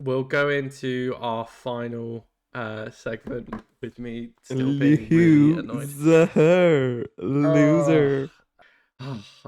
we'll go into our final segment with me still being really annoyed. Loser.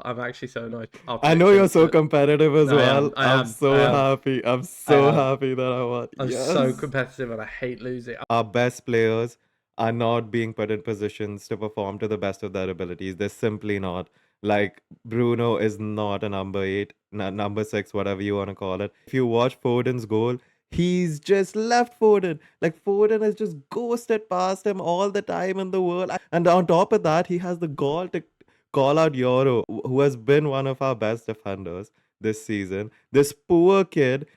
I'm actually so annoyed. I know you're so competitive as well. I I'm am. so happy. I'm so happy that I won. I'm Yes. so competitive and I hate losing. Our best players are not being put in positions to perform to the best of their abilities. They're simply not. Like, Bruno is not a number 8, number 6, whatever you want to call it. If you watch Foden's goal, he's just left Foden. Like, Foden has just ghosted past him all the time in the world. And on top of that, he has the gall to call out Euro, who has been one of our best defenders this season. This poor kid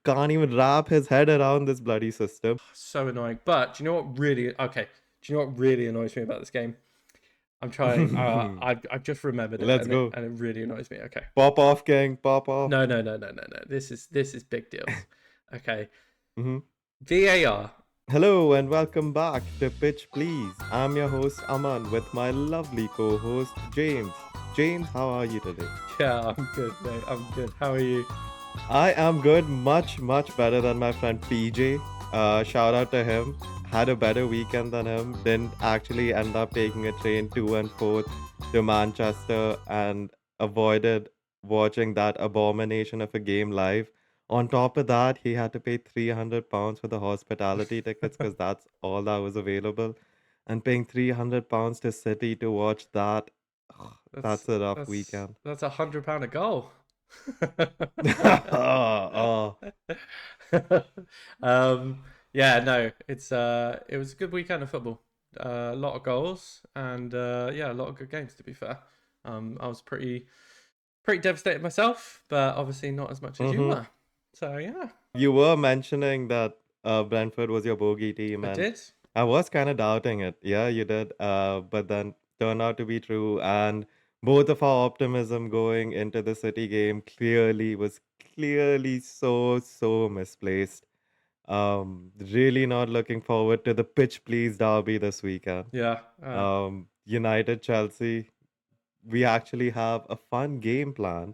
can't even wrap his head around this bloody system. So annoying. But do you know what really? Okay. Do you know what really annoys me about this game? I'm trying. I've just remembered it. Let's go. And it really annoys me. Okay. Pop off, King. Pop off. No. This is big deals. Okay. Mm-hmm. VAR. Hello and welcome back to Pitch Please. I'm your host Aman with my lovely co-host James. James, how are you today? Yeah, I'm good, mate. I'm good. How are you? I am good, much better than my friend PJ. Shout out to him. Had a better weekend than him. Didn't actually end up taking a train to and forth to Manchester and avoided watching that abomination of a game live. On top of that, he had to pay £300 for the hospitality tickets because that's all that was available. And paying £300 to City to watch that, that's a rough weekend. That's £100 a goal. Yeah, no, it was a good weekend of football. A lot of goals and a lot of good games, to be fair. I was pretty devastated myself, but obviously not as much as you were. So yeah. You were mentioning that Brentford was your bogey team. I did. I was kind of doubting it. Yeah, you did. But then turned out to be true. And both of our optimism going into the City game was clearly so misplaced. Really not looking forward to the pitch please derby this weekend. Yeah. United Chelsea. We actually have a fun game plan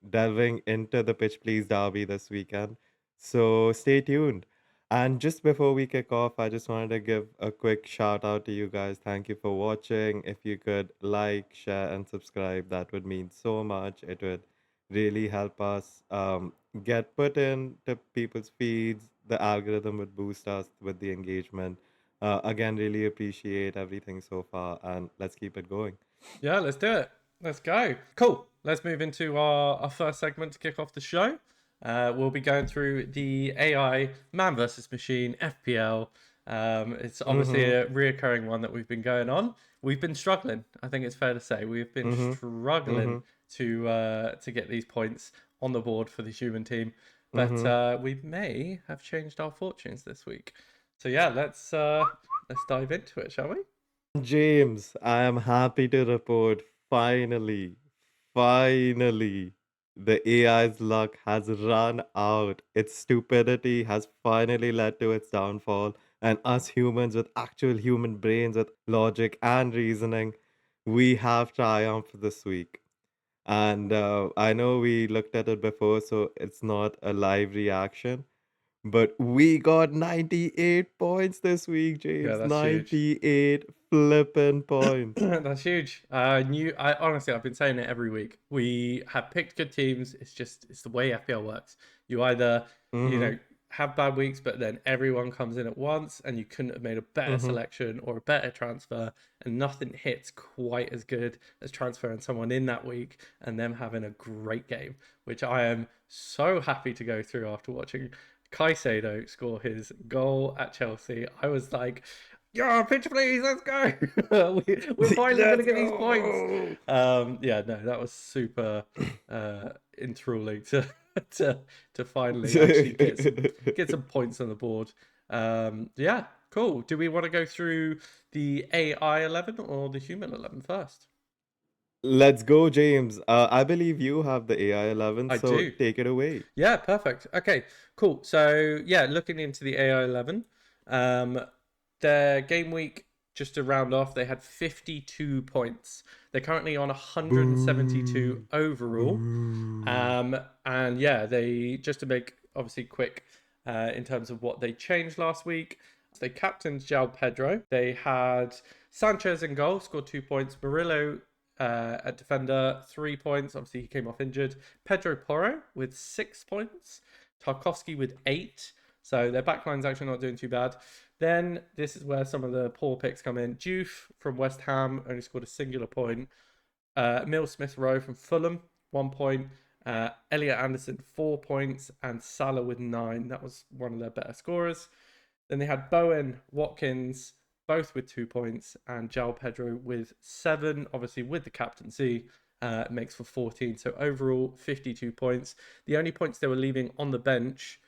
delving into the pitch please derby this weekend. So stay tuned. And just before we kick off, I just wanted to give a quick shout out to you guys. Thank you for watching. If you could like, share, and subscribe, that would mean so much. It would really help us get put into people's feeds. The algorithm would boost us with the engagement. Again, really appreciate everything so far, and let's keep it going. Yeah, let's do it. Let's go. Cool. Let's move into our first segment to kick off the show. We'll be going through the AI man versus machine FPL. It's obviously a reoccurring one that we've been going on. We've been struggling. I think it's fair to say we've been struggling to get these points on the board for the human team, but we may have changed our fortunes this week. So yeah, let's dive into it, shall we? James, I am happy to report finally, the AI's luck has run out. Its stupidity has finally led to its downfall. And us humans with actual human brains, with logic and reasoning, we have triumphed this week. And I know we looked at it before, so it's not a live reaction. But we got 98 points this week, James. Yeah, that's 98 flipping points. That's huge. Honestly, I've been saying it every week. We have picked good teams. It's the way FPL works. You either, have bad weeks, but then everyone comes in at once and you couldn't have made a better selection or a better transfer, and nothing hits quite as good as transferring someone in that week and them having a great game, which I am so happy to go through after watching Caicedo score his goal at Chelsea. I was like, yeah, pitch please, let's go. We're finally going to get these points. That was super enthralling to finally actually get some points on the board. Cool. Do we want to go through the AI 11 or the human 11 first? Let's go, James. I believe you have the AI 11, I do. Take it away. Yeah, perfect. Okay, cool. So, looking into the AI 11, their game week, just to round off, they had 52 points. They're currently on 172 overall. They, just to make obviously quick in terms of what they changed last week. So they captained João Pedro. They had Sanchez in goal, scored 2 points. Murillo at defender, 3 points. Obviously, he came off injured. Pedro Porro with 6 points. Tarkovsky with 8. So their backline's actually not doing too bad. Then this is where some of the poor picks come in. Juve from West Ham only scored a singular point. Emil Smith Rowe from Fulham, 1 point. Elliot Anderson, 4 points. And Salah with 9. That was one of their better scorers. Then they had Bowen, Watkins, both with 2 points. And João Pedro with 7. Obviously, with the captaincy, makes for 14. So overall, 52 points. The only points they were leaving on the bench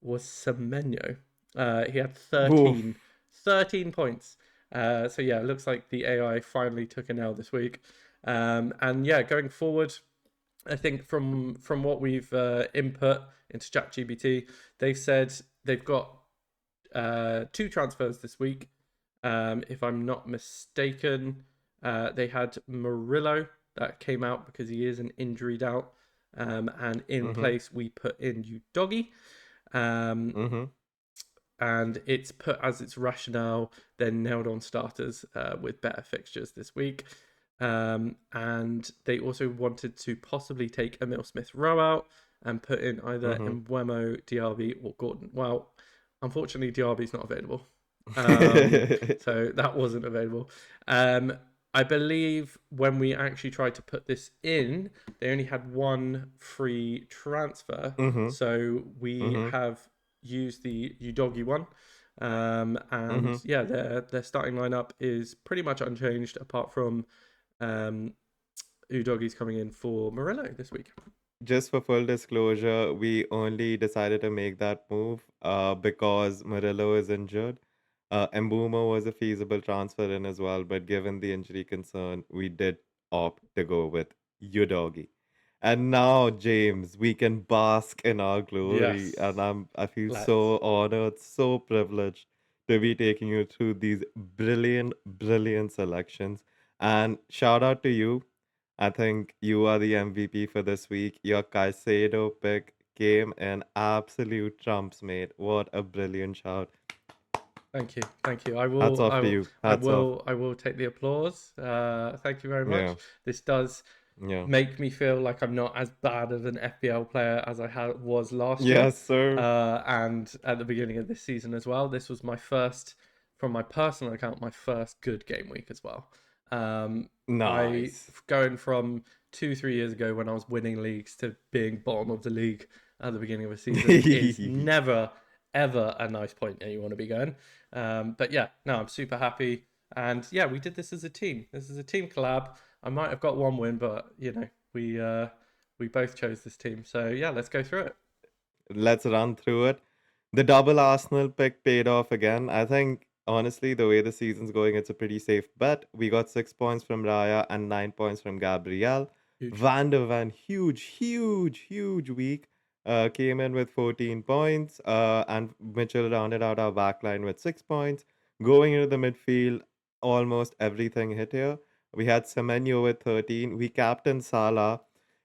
was Semenyo. He had 13. 13 points. So yeah, it looks like the AI finally took an L this week. And yeah, going forward, I think from what we've input into ChatGPT, they've said they've got 2 transfers this week. If I'm not mistaken, they had Murillo that came out because he is an injured out. And in place, we put in Dodgy. And it's put as its rationale, they're nailed on starters with better fixtures this week. And they also wanted to possibly take Emil Smith Rowe out and put in either Mbeumo, Diaby, or Gordon. Well, unfortunately, Diaby's not available. So that wasn't available. I believe when we actually tried to put this in, they only had 1 free transfer. So we have used the Udogi one. And yeah, their starting lineup is pretty much unchanged apart from Udogi's coming in for Murillo this week. Just for full disclosure, we only decided to make that move because Murillo is injured. Mbeumo was a feasible transfer in as well, but given the injury concern, we did opt to go with Udogi. And now, James, we can bask in our glory, Yes. and I feel Let's. so honored, so privileged to be taking you through these brilliant, brilliant selections. And shout out to you. I think you are the MVP for this week. Your Caicedo pick came in absolute trumps, mate. What a brilliant shout. Thank you. I Hats will. off to you. Hats off. I will take the applause. Thank you very much. Yeah. This does Yeah. make me feel like I'm not as bad of an FPL player as I was last year. Yes, sir. And at the beginning of this season as well. This was my first, from my personal account, my first good game week as well. Nice. Going from 2-3 years ago when I was winning leagues to being bottom of the league at the beginning of a season is never ever a nice point that you want to be going. But yeah, no, I'm super happy. And yeah, we did this as a team. This is a team collab. I might have got 1 win, but you know, we both chose this team. So yeah, let's go through it. Let's run through it. The double Arsenal pick paid off again. I think honestly, the way the season's going, it's a pretty safe bet. We got 6 points from Raya and 9 points from Gabriel. Huge. Van der Van, huge week. Came in with 14 points. And Mitchell rounded out our backline with 6 points. Going into the midfield, almost everything hit here. We had Semenyo with 13. We captained Salah.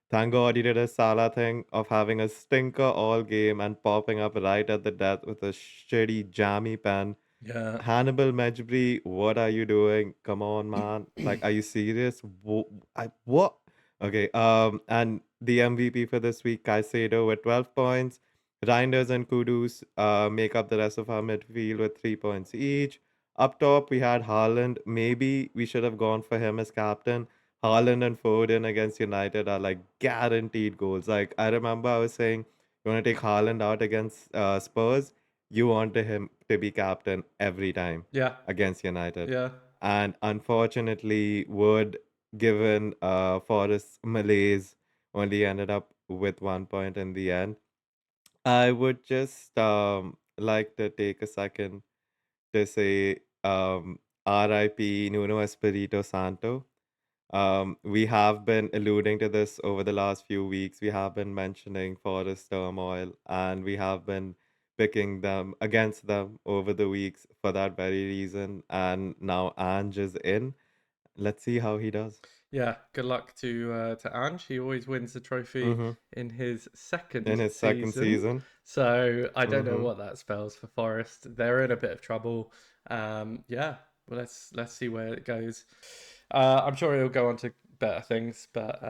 Thank God he did a Salah thing of having a stinker all game and popping up right at the death with a shitty jammy pen. Yeah. Hannibal Mejbri, what are you doing? Come on, man. Like, are you serious? What? Okay. And the MVP for this week, Caicedo with 12 points. Reinders and Kudus make up the rest of our midfield with 3 points each. Up top, we had Haaland. Maybe we should have gone for him as captain. Haaland and Foden against United are like guaranteed goals. Like, I remember I was saying, you want to take Haaland out against Spurs? You wanted him to be captain every time Yeah. against United. Yeah. And unfortunately, Wood, given Forest's malaise, only ended up with 1 point in the end. I would just like to take a second to say RIP Nuno Espirito Santo. We have been alluding to this over the last few weeks. We have been mentioning Forest turmoil, and we have been picking them against them over the weeks for that very reason. And now Ange is in. Let's see how he does. Yeah, good luck to Ange. He always wins the trophy Mm-hmm. in his In second his second season. season. So I don't know Mm-hmm. what that spells for Forest. They're in a bit of trouble. Yeah, well, let's see where it goes. I'm sure he'll go on to better things, but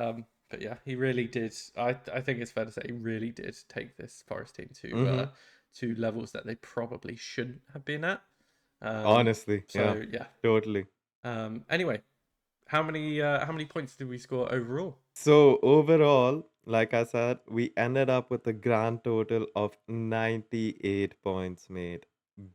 yeah, he really did. I think it's fair to say he really did take this Forest team Mm-hmm. to levels that they probably shouldn't have been at. Um, Honestly, yeah, so yeah. totally. Anyway, how many points did we score overall? So overall, like I said, we ended up with a grand total of 98 points made.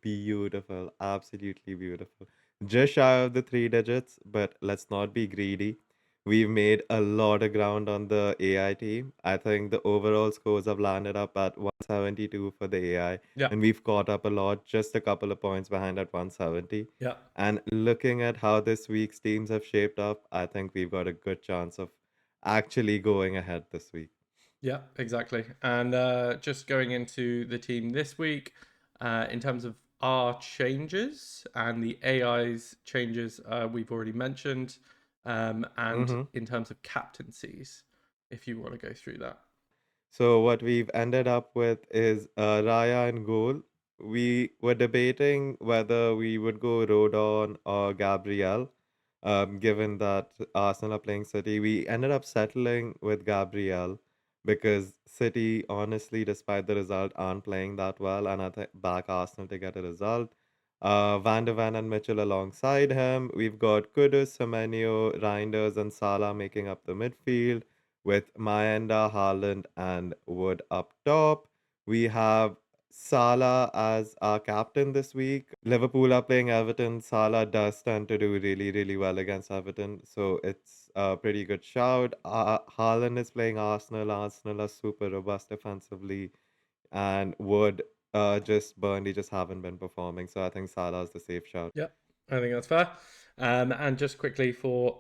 Beautiful, absolutely beautiful. Just shy of the three digits, but let's not be greedy. We've made a lot of ground on the AI team. I think the overall scores have landed up at 172 for the AI, Yeah, and we've caught up a lot, just a couple of points behind at 170. yeah, And looking at how this week's teams have shaped up, I think we've got a good chance of actually going ahead this week. yeah, exactly. And just going into the team this week, in terms of our changes and the AI's changes, we've already mentioned, and hmm in terms of captaincies, if you want to go through that. So what we've ended up with is Raya in goal. We were debating whether we would go Rodon or Gabriel. Given that Arsenal are playing City, we ended up settling with Gabriel because City, honestly, despite the result, aren't playing that well, and back Arsenal to get a result. Van de Ven and Mitchell alongside him. We've got Kudus, Semenyo, Reinders, and Salah making up the midfield with Maenda, Haaland, and Wood up top. We have Salah as our captain this week. Liverpool are playing Everton. Salah does tend to do really, really well against Everton, so it's a pretty good shout. Haaland is playing Arsenal. Arsenal are super robust defensively, and Wood just Burnley just haven't been performing. So I think Salah's the safe shout. Yep, I think that's fair. And just quickly for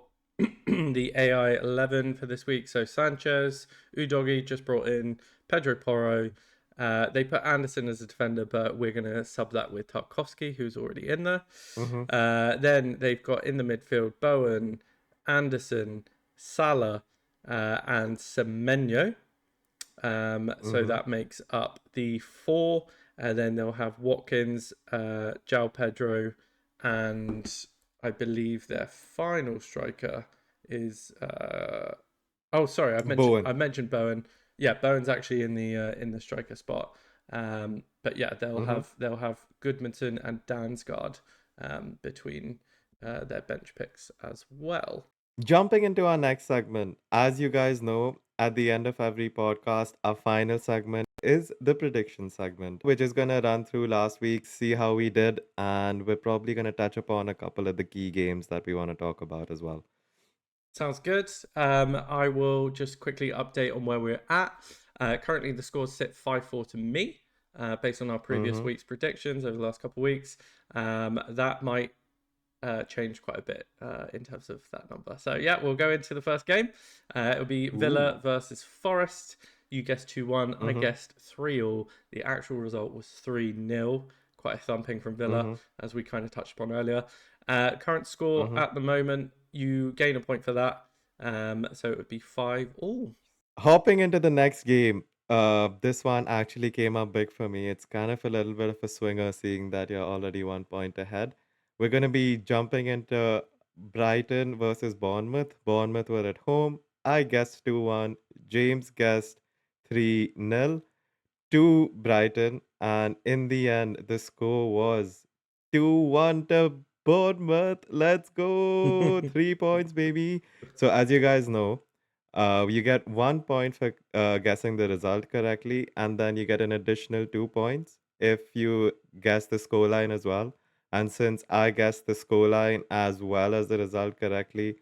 the AI 11 for this week. So Sanchez, Udogi just brought in Pedro Porro. They put Anderson as a defender, but we're going to sub that with Tarkovsky, who's already in there. Mm-hmm. Then they've got in the midfield Bowen, Anderson, Salah, and Semenyo. So Mm-hmm. that makes up the four. And then they'll have Watkins, Jao Pedro, and I believe their final striker is. Oh, sorry, Bowen. I mentioned Bowen. Yeah, Bowen's actually in the striker spot. But yeah, Mm-hmm. they'll have Goodmanson and Dansgaard between their bench picks as well. Jumping into our next segment, as you guys know, at the end of every podcast, our final segment is the prediction segment. We're just gonna run through last week, see how we did, and we're probably gonna touch upon a couple of the key games that we want to talk about as well. Sounds good. I will just quickly update on where we're at. Currently, the scores sit 5-4 to me, based on our previous Mm-hmm. week's predictions over the last couple of weeks. That might change quite a bit in terms of that number. So, yeah, we'll go into the first game. It'll be Villa Ooh. versus Forest. You guessed 2-1. I Mm-hmm. guessed 3-all. The actual result was 3-0. Quite a thumping from Villa, Mm-hmm. as we kind of touched upon earlier. Current score Mm-hmm. at the moment, you gain a point for that. So it would be 5-all. Hopping into the next game, this one actually came up big for me. It's kind of a little bit of a swinger, seeing that you're already 1 point ahead. We're going to be jumping into Brighton versus Bournemouth. Bournemouth were at home. I guessed 2-1. James guessed 3-0 to Brighton, and in the end, the score was 2-1 to Bournemouth. Let's go! 3 points, baby. So, as you guys know, you get 1 point for guessing the result correctly, and then you get an additional 2 points if you guess the scoreline as well. And since I guessed the scoreline as well as the result correctly,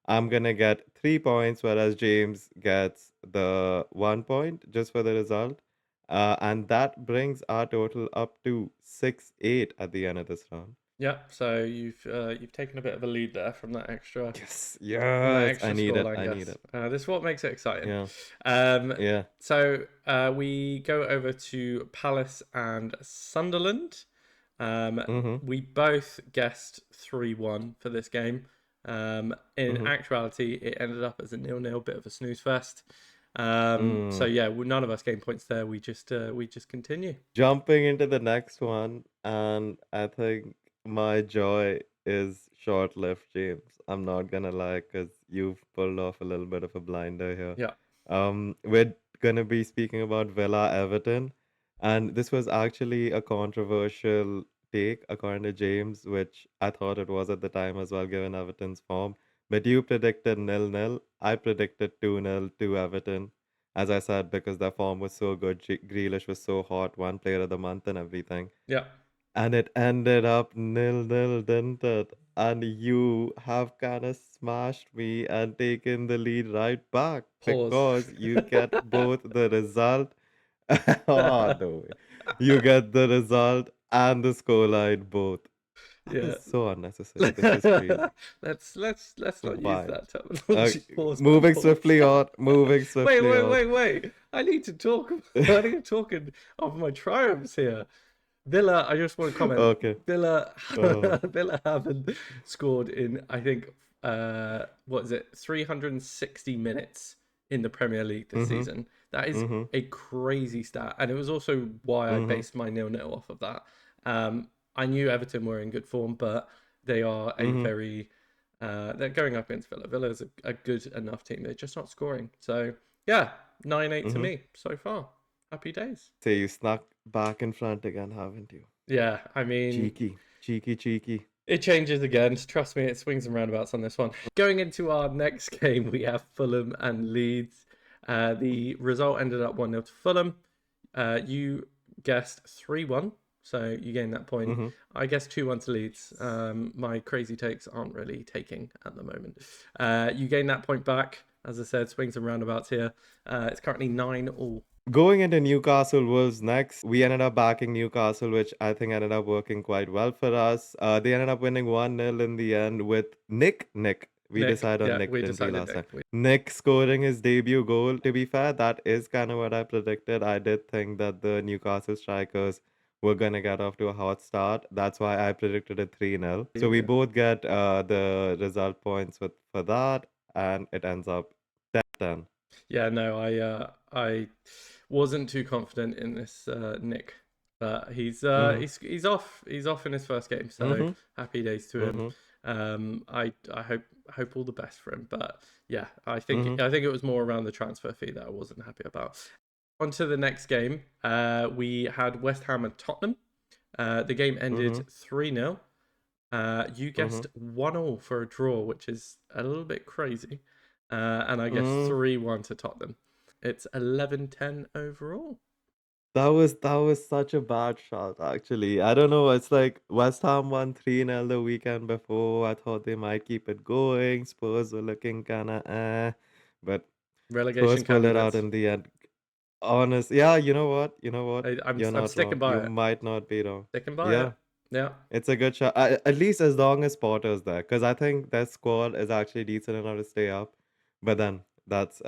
I'm gonna get 3 points, whereas James gets the 1 point just for the result. And that brings our total up to 6-8 at the end of this round. Yeah, so you've taken a bit of a lead there Yes, from that yes, I extra need it. scoreline I need guess. it. This is what makes it exciting. Yeah, Um, yeah. we go over to Palace and Sunderland. Um, Mm-hmm. we both guessed 3-1 for this game. In actuality, it ended up as a 0-0, bit of a snooze fest. So Mm. yeah, none of us gained points there. We just continue. Jumping into the next one, and I think my joy is short-lived, James. I'm not gonna lie, because you've pulled off a little bit of a blinder here. Yeah, We're gonna be speaking about Villa Everton, and this was actually a controversial take, according to James, which I thought it was at the time as well, given Everton's form. But you predicted 0-0. I predicted 2-0 to Everton. As I said, because their form was so good, Grealish was so hot, one player of the month and everything. yeah. And it ended up 0-0, didn't it? And you have kind of smashed me and taken the lead right back Pause. because you get both the result. Oh, no way. You get the result and the scoreline both. That Yeah. is so unnecessary. This is crazy. Let's not use Wild. that terminology. Pause, man. Moving Pause. swiftly on. Moving Wait, swiftly wait, on. wait, wait. I need to talk. I need to talk of my triumphs here. Villa, I just want to comment. Okay. Villa, Uh, Villa haven't scored in, I think, what is it, 360 minutes in the Premier League this mm-hmm. season. That is Mm-hmm. a crazy stat, and it was also why I Mm-hmm. based my 0-0 off of that. I knew Everton were in good form, but they are a Mm-hmm. very they're going up against Villa. Villa is a good enough team. They're just not scoring. So yeah, 9-8 to Mm-hmm. me so far. Happy days. Say you snuck back in front again, haven't you? Yeah, I mean, Cheeky. Cheeky, cheeky. it changes again. Trust me, it swings and roundabouts on this one. Going into our next game, we have Fulham and Leeds. The result ended up 1-0 to Fulham. You guessed 3-1, so you gained that point. Mm-hmm. I guessed 2-1 to Leeds. My crazy takes aren't really taking at the moment. You gained that point back. As I said, swings and roundabouts here. It's currently 9-all. Going into Newcastle Wolves next, we ended up backing Newcastle, which I think ended up working quite well for us. They ended up winning 1-0 in the end with Nick. We Nick, decided on yeah, Nick, we didn't we, decided last time? Nick. Nick scoring his debut goal. To be fair, that is kind of what I predicted. I did think that the Newcastle strikers were going to get off to a hot start. That's why I predicted a 3-0. So we both get the result points for that, and it ends up 10. Yeah, no, I wasn't too confident in this Nick, but Mm-hmm. he's off. He's off in his first game, so Mm-hmm. happy days to him. I hope all the best for him. But yeah, I think it was more around the transfer fee that I wasn't happy about. On to the next game. We had West Ham and Tottenham. The game ended 3-0. You guessed 1-1 for a draw, which is a little bit crazy. And I guess 3-1 to Tottenham. It's 11-10 overall. That was such a bad shot, actually. I don't know. It's like West Ham won 3-0 the weekend before. I thought they might keep it going. Spurs were looking kind of but Spurs Relegation pulled it out candidates. in the end. Honest, yeah. You know what? You know what? You're I'm not sticking wrong. You by it. might not be wrong. Sticking by it. Yeah, Yeah. it's a good shot. At least as long as Potter's there, because I think their squad is actually decent enough to stay up. But then that's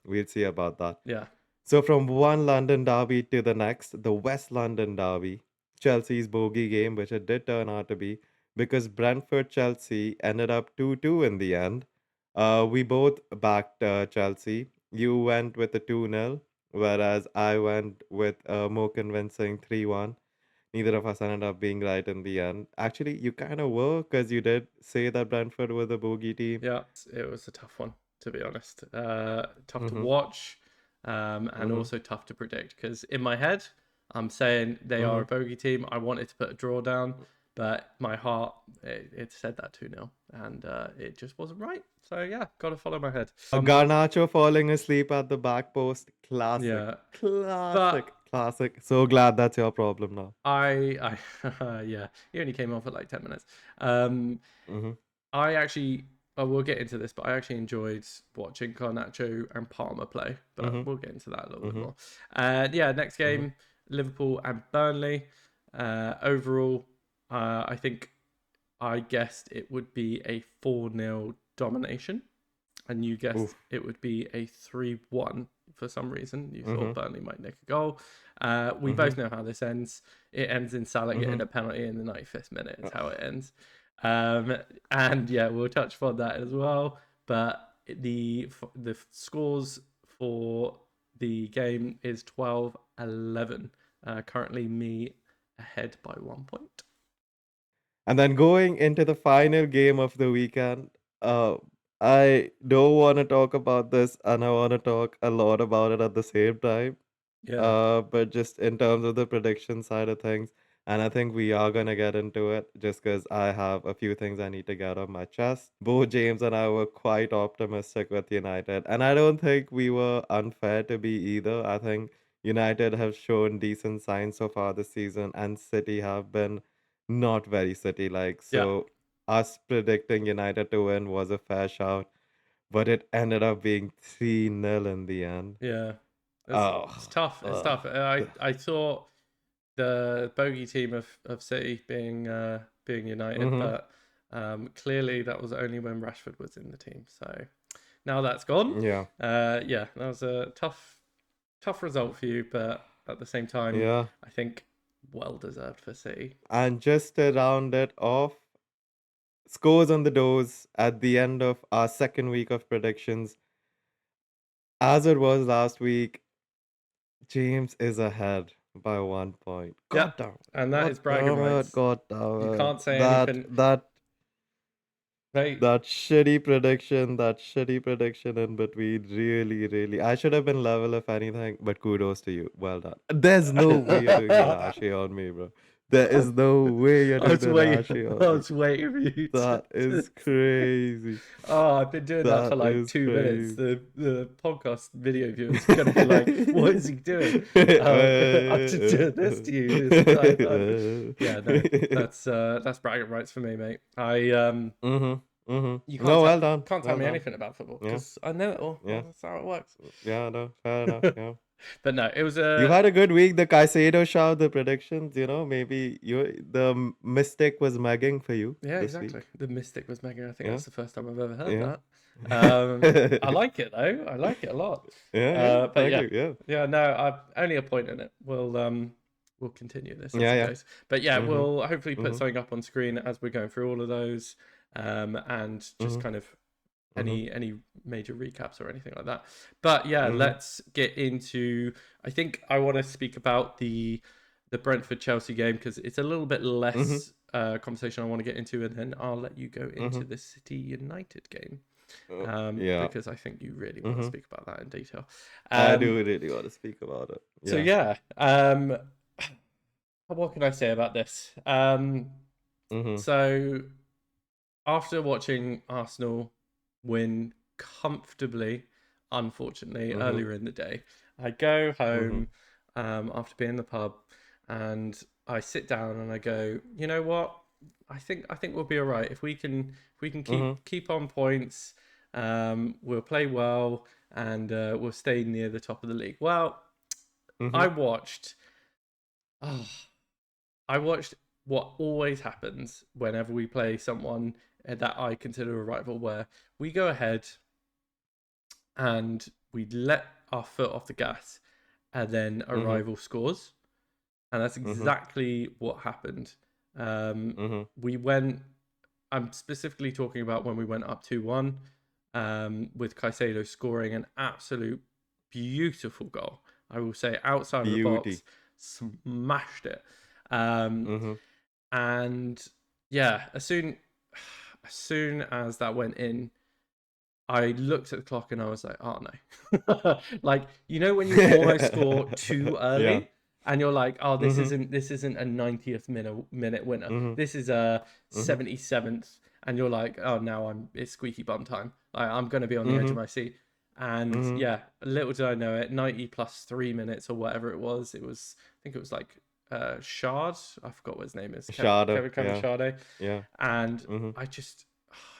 we'll see about that. Yeah. So from one London derby to the next, the West London derby, Chelsea's bogey game, which it did turn out to be, because Brentford Chelsea ended up 2-2 in the end. We both backed Chelsea. You went with a 2-0, whereas I went with a more convincing 3-1. Neither of us ended up being right in the end. Actually, you kind of were, because you did say that Brentford was a bogey team. Yeah. It was a tough one, to be honest. Tough to Mm-hmm. watch, and Mm-hmm. also tough to predict. Because in my head, I'm saying they are a bogey team. I wanted to put a draw down, but my heart, it said that 2-0, and it just wasn't right. So yeah, got to follow my head. Garnacho falling asleep at the back post. Classic. Yeah. Classic. But Classic. So glad that's your problem now. yeah, he only came off at like 10 minutes. Mm-hmm. I actually, we'll get into this, but I actually enjoyed watching Garnacho and Palmer play, but we'll get into that a little bit more. And yeah, next game, Liverpool and Burnley. Overall, I think I guessed it would be a 4-0 domination, and you guessed it would be a 3-1 for some reason. You thought Burnley might nick a goal. We both know how this ends. It ends in Salah getting a penalty in the 95th minute. It's how it ends. And yeah, we'll touch upon that as well. But the scores for the game is 12-11. Currently, me ahead by 1 point. And then going into the final game of the weekend, uh, I don't want to talk about this, and I want to talk a lot about it at the same time. Yeah, But just in terms of the prediction side of things, and I think we are gonna get into it just because I have a few things I need to get off my chest. Both James and I were quite optimistic with United, and I don't think we were unfair to be either. I think United have shown decent signs so far this season, and City have been not very City-like. yeah, So us predicting United to win was a fair shout, but it ended up being 3-0 in the end. yeah. It's Oh, tough. It's tough. I thought the bogey team of City being United, mm-hmm. but clearly that was only when Rashford was in the team. So now that's gone. Yeah, Yeah, that was a tough result for you, but at the same time, yeah. I think well deserved for City. And just to round it off, scores on the doors at the end of our second week of predictions. As it was last week, James is ahead by 1 point. Yeah, God damn it. and that God is bragging damn it. rights. God You damn it. can't say That anything. that Right? that shitty prediction in between. Really, really. I should have been level if anything, but kudos to you. Well done. There's no way you're doing the Nashi on me, bro. There is no way you're I doing was the waiting. Nashi I on me. was waiting for you That to. is crazy. Oh, I've been doing that for That like is 2 minutes. crazy. The podcast video viewers are gonna be like, "What is he doing?" I'm just doing this to you. Yeah, no, that's bragging rights for me, mate. You No, well done. can't tell Well me done. anything about football Yeah, because I know it all. yeah, That's how it works. yeah, no, fair enough. Yeah. But no, it was You a had a good week. The Caicedo shout, the predictions, maybe the mistake was magging for you yeah, this exactly. week. The Mystic was Megan. I think Yeah, that's the first time I've ever heard yeah. that. I like it though. I like it a lot. Yeah, yeah, But thank yeah, you. Yeah. yeah. No, I've only a point in it. We'll continue this as Yeah, it yeah. goes. But yeah, Mm-hmm. we'll hopefully put Mm-hmm. something up on screen as we're going through all of those, and just Mm-hmm. kind of Mm-hmm. any major recaps or anything like that. But yeah, Mm-hmm. let's get into. I think I want to speak about the Brentford Chelsea game because it's a little bit Mm-hmm. less conversation I want to get into, and then I'll let you go Mm-hmm. into the City United game Yeah. because I think you really want to Mm-hmm. speak about that in detail. I Um, do really want to speak about it. so Yeah. yeah, what can I say about this? Mm-hmm. So after watching Arsenal win comfortably, unfortunately, Mm-hmm. earlier in the day, I go Mm-hmm. home after being in the pub and I sit down and I go, you know what? I think we'll be all right if we can Mm-hmm. keep on points. We'll play well and we'll stay near the top of the league. Well, Mm-hmm. I watched. Oh, I watched what always happens whenever we play someone that I consider a rival, where we go ahead and we let our foot off the gas, and then a Mm-hmm. rival scores, and that's Mm-hmm. exactly what happened. Mm-hmm. We went. I'm specifically talking about when we went up 2-1, with Caicedo scoring an absolute beautiful goal. I will say, outside of the box, Beauty. smashed it. Um, Mm-hmm. and yeah, as soon as that went in, I looked at the clock and I was like, oh no. Like, when you almost score too Yeah. early and you're like, oh, this Mm-hmm. isn't this isn't a 90th minute winner. Mm-hmm. This is a Mm-hmm. 77th, and you're like, oh, now it's squeaky bum time. I'm gonna be on the edge of my seat. And Mm-hmm. yeah, little did I know it, 90 plus 3 minutes or whatever it was. I think it was like Shard. I forgot what his name is. Shadow. Kevin Yeah. Shade. Yeah. And Mm-hmm. I just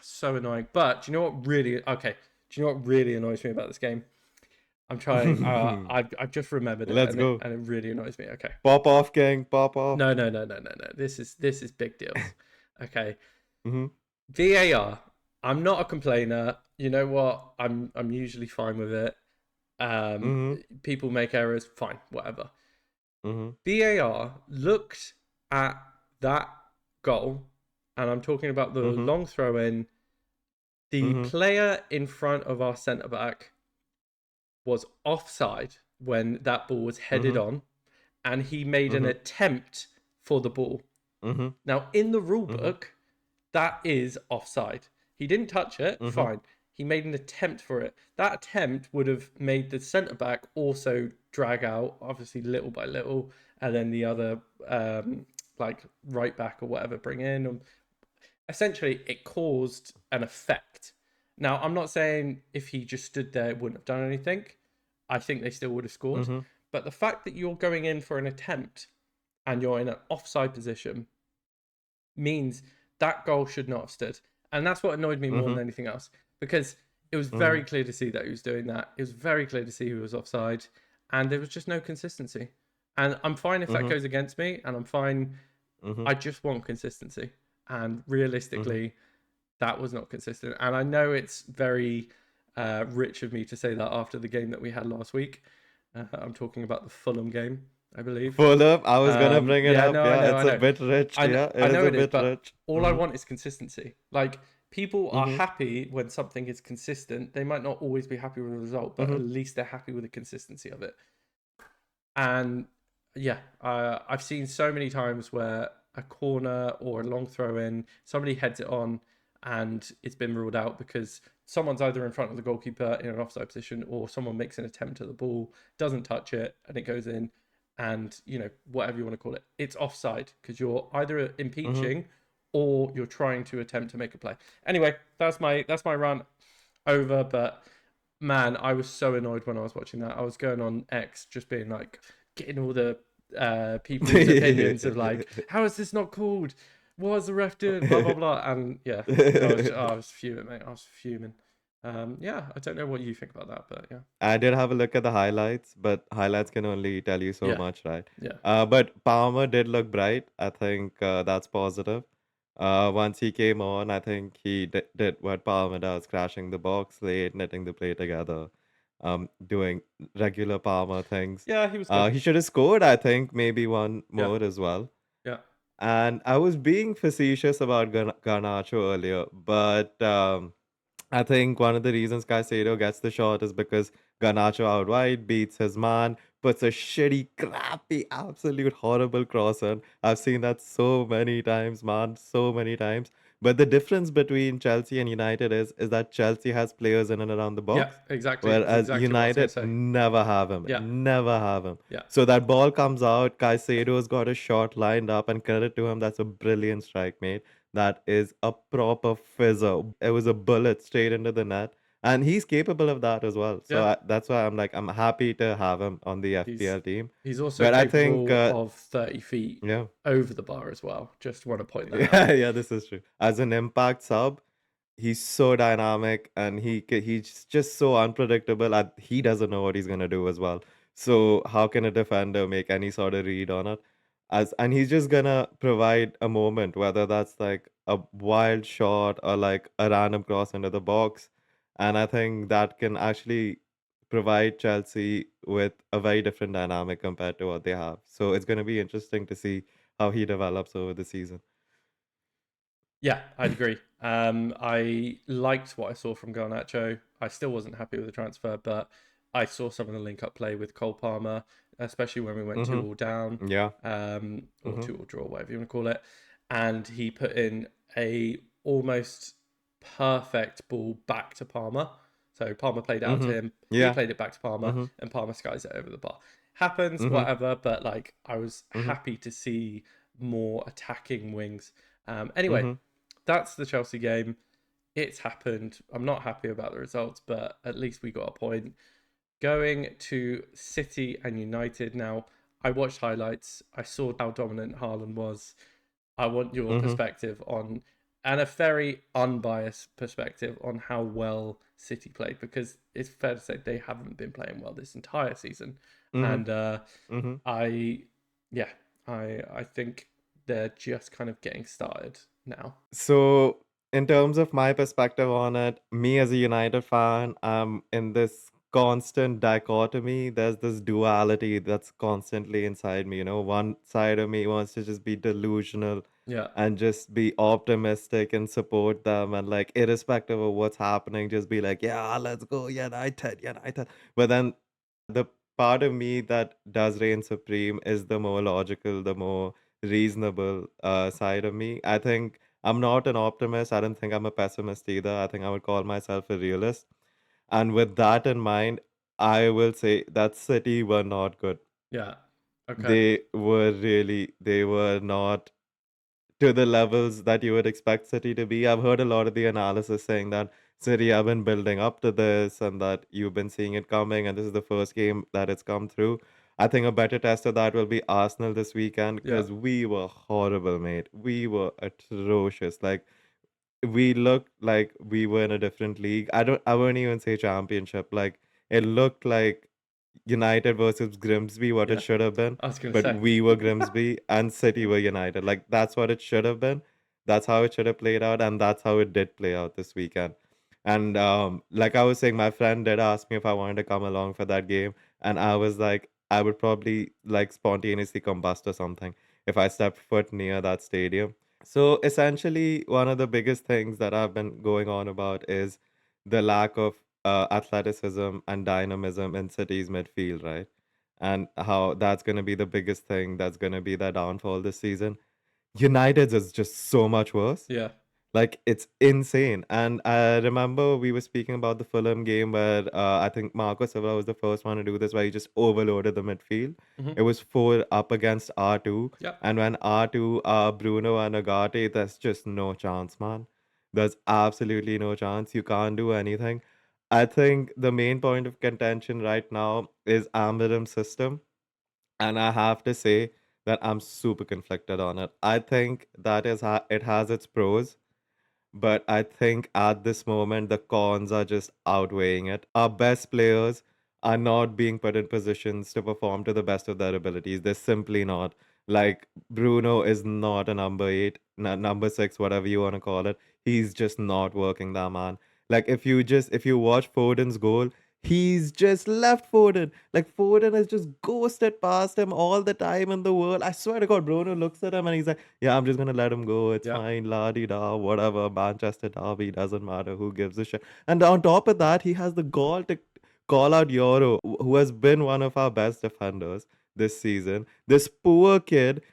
so annoying. But do you know what really? Okay, do you know what really annoys me about this game? I'm trying. I've just remembered it, Let's and it go. and it really annoys me. Okay. Pop off, gang. Pop off. No, no, no, no, no, no. This is big deals. Okay. Mm-hmm. VAR. I'm not a complainer. You know what? I'm usually fine with it. Mm-hmm. People make errors. Fine, whatever. Mm-hmm. VAR looked at that goal and I'm talking about the Mm-hmm. long throw in. The Mm-hmm. player in front of our centre back was offside when that ball was headed Mm-hmm. on, and he made an Mm-hmm. attempt for the ball. Mm-hmm. Now, in the rule Mm-hmm. book, that is offside. He didn't touch it, Mm-hmm. fine. He made an attempt for it. That attempt would have made the centre back also drag out, obviously little by little, and then the other, like right back or whatever, bring in. Essentially, it caused an effect. Now, I'm not saying if he just stood there, it wouldn't have done anything. I think they still would have scored. Mm-hmm. But the fact that you're going in for an attempt and you're in an offside position means that goal should not have stood. And that's what annoyed me more Mm-hmm. than anything else, because it was Mm-hmm. very clear to see that he was doing that. It was very clear to see who was offside, and there was just no consistency. And I'm fine if that Mm-hmm. goes against me, and I'm fine. Mm-hmm. I just want consistency. And Mm-hmm. realistically, that was not consistent. And I know it's very rich of me to say that after the game that we had last week. I'm talking about the Fulham game, I believe. Fulham, I was gonna bring it Yeah, up. no, I Yeah, know, I it's a know. bit rich. I, Yeah, it I is know a it is, bit but rich. all I Mm-hmm. want is consistency. Like, people are Mm-hmm. happy when something is consistent. They might not always be happy with the result, but Mm-hmm. at least they're happy with the consistency of it. And yeah, I've seen so many times where a corner or a long throw in, somebody heads it on and it's been ruled out because someone's either in front of the goalkeeper in an offside position or someone makes an attempt at the ball, doesn't touch it, and it goes in. And, whatever you want to call it, it's offside because you're either Mm-hmm. impeaching or you're trying to attempt to make a play. Anyway, that's my rant over. But man, I was so annoyed when I was watching that. I was going on X just being like, getting all the people's opinions of like, how is this not called? What is the ref doing? Blah blah blah. And yeah, I was fuming, mate. I was fuming. Yeah, I don't know what you think about that, but yeah, I did have a look at the highlights, but highlights can only tell you so yeah, much, right? yeah, But Palmer did look bright. I think that's positive. Once he came on, I think he did what Palmer does, crashing the box late, knitting the play together, doing regular Palmer things. yeah. He was good. He should have scored, I think, maybe one Yeah, more as well. yeah, And I was being facetious about Garnacho earlier, but I think one of the reasons Caicedo gets the shot is because Garnacho out wide beats his man, puts a shitty, crappy, absolute horrible cross in. I've seen that so many times, man, so many times. But the difference between Chelsea and United is that Chelsea has players in and around the yeah. box, Exactly. That's whereas exactly what I was gonna United say. never have him, Yeah, never have him. yeah. So that ball comes out, Caicedo's got a shot lined up, and credit to him, that's a brilliant strike, mate. That is a proper fizzer. It was a bullet straight into the net. And he's capable of that as well. So Yeah, that's why I'm happy to have him on the he's FPL team. he's also But I think, capable of 30 feet yeah, over the bar as well. Just want to point that out. yeah, yeah, this is true. As an impact sub, he's so dynamic and he's just so unpredictable. He doesn't know what he's gonna do as well. So how can a defender make any sort of read on it? And he's just gonna provide a moment, whether that's like a wild shot or like a random cross into the box. And I think that can actually provide Chelsea with a very different dynamic compared to what they have. So it's gonna be interesting to see how he develops over the season. Yeah, I'd agree. I liked what I saw from Garnacho. I still wasn't happy with the transfer, but I saw some of the link-up play with Cole Palmer, especially when we went Mm-hmm. 2-all down, Yeah. or Mm-hmm. 2-all draw, whatever you want to call it. And he put in a almost perfect ball back to Palmer. So Palmer played it out to Mm-hmm. him. He Yeah. played it back to Palmer, Mm-hmm. and Palmer skies it over the bar. Happens, Mhm, whatever. But like, I was mhm, happy to see more attacking wings. Anyway, mhm, that's the Chelsea game. It's happened. I'm not happy about the results, but at least we got a point. Going to City and United now. I watched highlights. I saw how dominant Haaland was. I want your mhm, perspective on, and a very unbiased perspective on how well City played, because it's fair to say they haven't been playing well this entire season. mhm, And mhm. I, yeah, I think they're just kind of getting started now. So, in terms of my perspective on it, me as a United fan, I'm in this constant dichotomy. There's this duality that's constantly inside me. One side of me wants to just be delusional Yeah. and just be optimistic and support them, and like irrespective of what's happening, just be like, yeah, let's go, United, United. But then the part of me that does reign supreme is the more logical, the more reasonable side of me. I think I'm not an optimist. I don't think I'm a pessimist either. I think I would call myself a realist. And with that in mind, I will say that City were not good. Yeah. Okay. They were not to the levels that you would expect City to be. I've heard a lot of the analysis saying that City have been building up to this and that you've been seeing it coming, and this is the first game that it's come through. I think a better test of that will be Arsenal this weekend Yeah. because we were horrible, mate. We were atrocious. Like, we looked like we were in a different league. I wouldn't even say championship. Like, it looked like United versus Grimsby, what it Yeah. should have been. I was gonna But say. we were Grimsby and City were United. Like, that's what it should have been. That's how it should have played out, and that's how it did play out this weekend. And like I was saying, my friend did ask me if I wanted to come along for that game, and I was like, I would probably like spontaneously combust or something if I stepped foot near that stadium. So essentially, one of the biggest things that I've been going on about is the lack of athleticism and dynamism in City's midfield, right? And how that's going to be the biggest thing that's going to be the downfall this season. United's is just so much worse. Yeah. Like, it's insane. And I remember we were speaking about the Fulham game where I think Marco Silva was the first one to do this, where he just overloaded the midfield. Hmm. It was 4 up against R2. Yep. And when R2 are Bruno and Agate, there's just no chance, man. There's absolutely no chance. You can't do anything. I think the main point of contention right now is Amarim's system. And I have to say that I'm super conflicted on it. I think that it has its pros, but I think at this moment the cons are just outweighing it. Our best players are not being put in positions to perform to the best of their abilities. They're simply not. Like, Bruno is not a number 8, number 6, whatever you want to call it. He's just not working that, man. Like, if you watch Foden's goal, he's just left Foden. Like, Foden has just ghosted past him all the time in the world. I swear to God, Bruno looks at him and he's like, yeah, I'm just gonna let him go. It's Yeah. fine, la di da, whatever. Manchester Derby doesn't matter. Who gives a shit? And on top of that, he has the gall to call out Euro, who has been one of our best defenders this season. This poor kid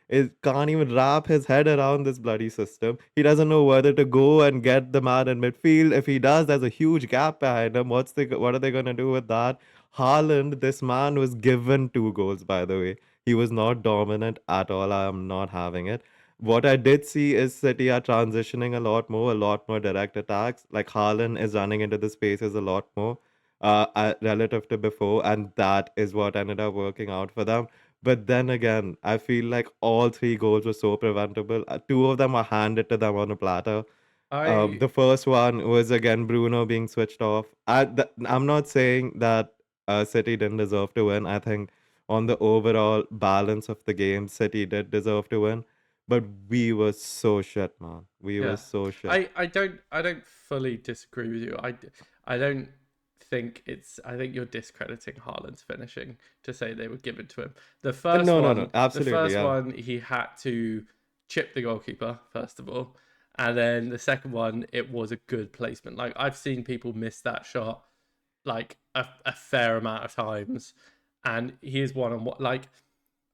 can't even wrap his head around this bloody system. He doesn't know whether to go and get the man in midfield. If he does, there's a huge gap behind him. What are they gonna do with that? Haaland, this man was given 2 goals, by the way. He was not dominant at all. I am not having it. What I did see is City are transitioning a lot more direct attacks. Like, Haaland is running into the spaces a lot more relative to before, and that is what ended up working out for them. But then again, I feel like all 3 goals were so preventable. 2 of them were handed to them on a platter. I The first one was again Bruno being switched off. I'm not saying that City didn't deserve to win. I think on the overall balance of the game, City did deserve to win. But we were so shit, man. We were Yeah. so shit. I don't fully disagree with you. I don't think it's I think you're discrediting Haaland's finishing to say they were given to him. No, no, no. The Absolutely, first yeah. one he had to chip the goalkeeper first of all. And then the second one it was a good placement. Like I've seen people miss that shot like a fair amount of times and he is one on what like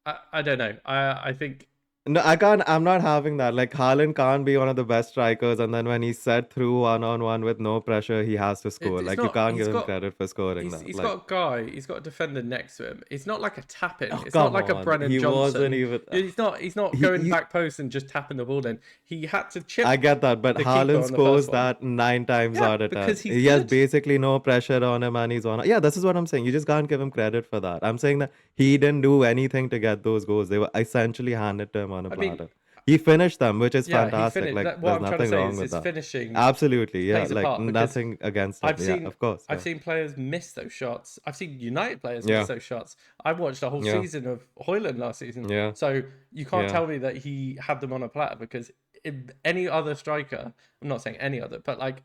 I don't know. I think No, I can't. I'm not having that. Like, Haaland can't be one of the best strikers, and then when he's set through one-on-one with no pressure, he has to score. it's Like, you not can't give him credit for scoring he's that. he's Like, got a guy, he's got a defender next to him. It's not like a tap in. oh, It's not come like a on. Brennan He wasn't Johnson. even. He's not going He back post and just tapping the ball in. He had to I chip get that, but the keeper Haaland on the first scores one. that 9 times Yeah, out of 10. because he's He has good. basically no pressure on him, and he's on. Yeah, this is what I'm saying. You just can't give him credit for that. I'm saying that he didn't do anything to get those goals. They were essentially handed to him on a I mean, platter. He finished them, which is yeah, he fantastic. finished. Like, What there's I'm trying to nothing say wrong is with his that. finishing Absolutely, yeah. plays a Like, part because nothing against him. Yeah, of course. I've Yeah, seen players miss those shots. I've seen United players miss yeah, those shots. I watched a whole yeah, season of Hoyland last season. yeah, So you can't yeah. tell me that he had them on a platter because if any other striker, I'm not saying any other, but like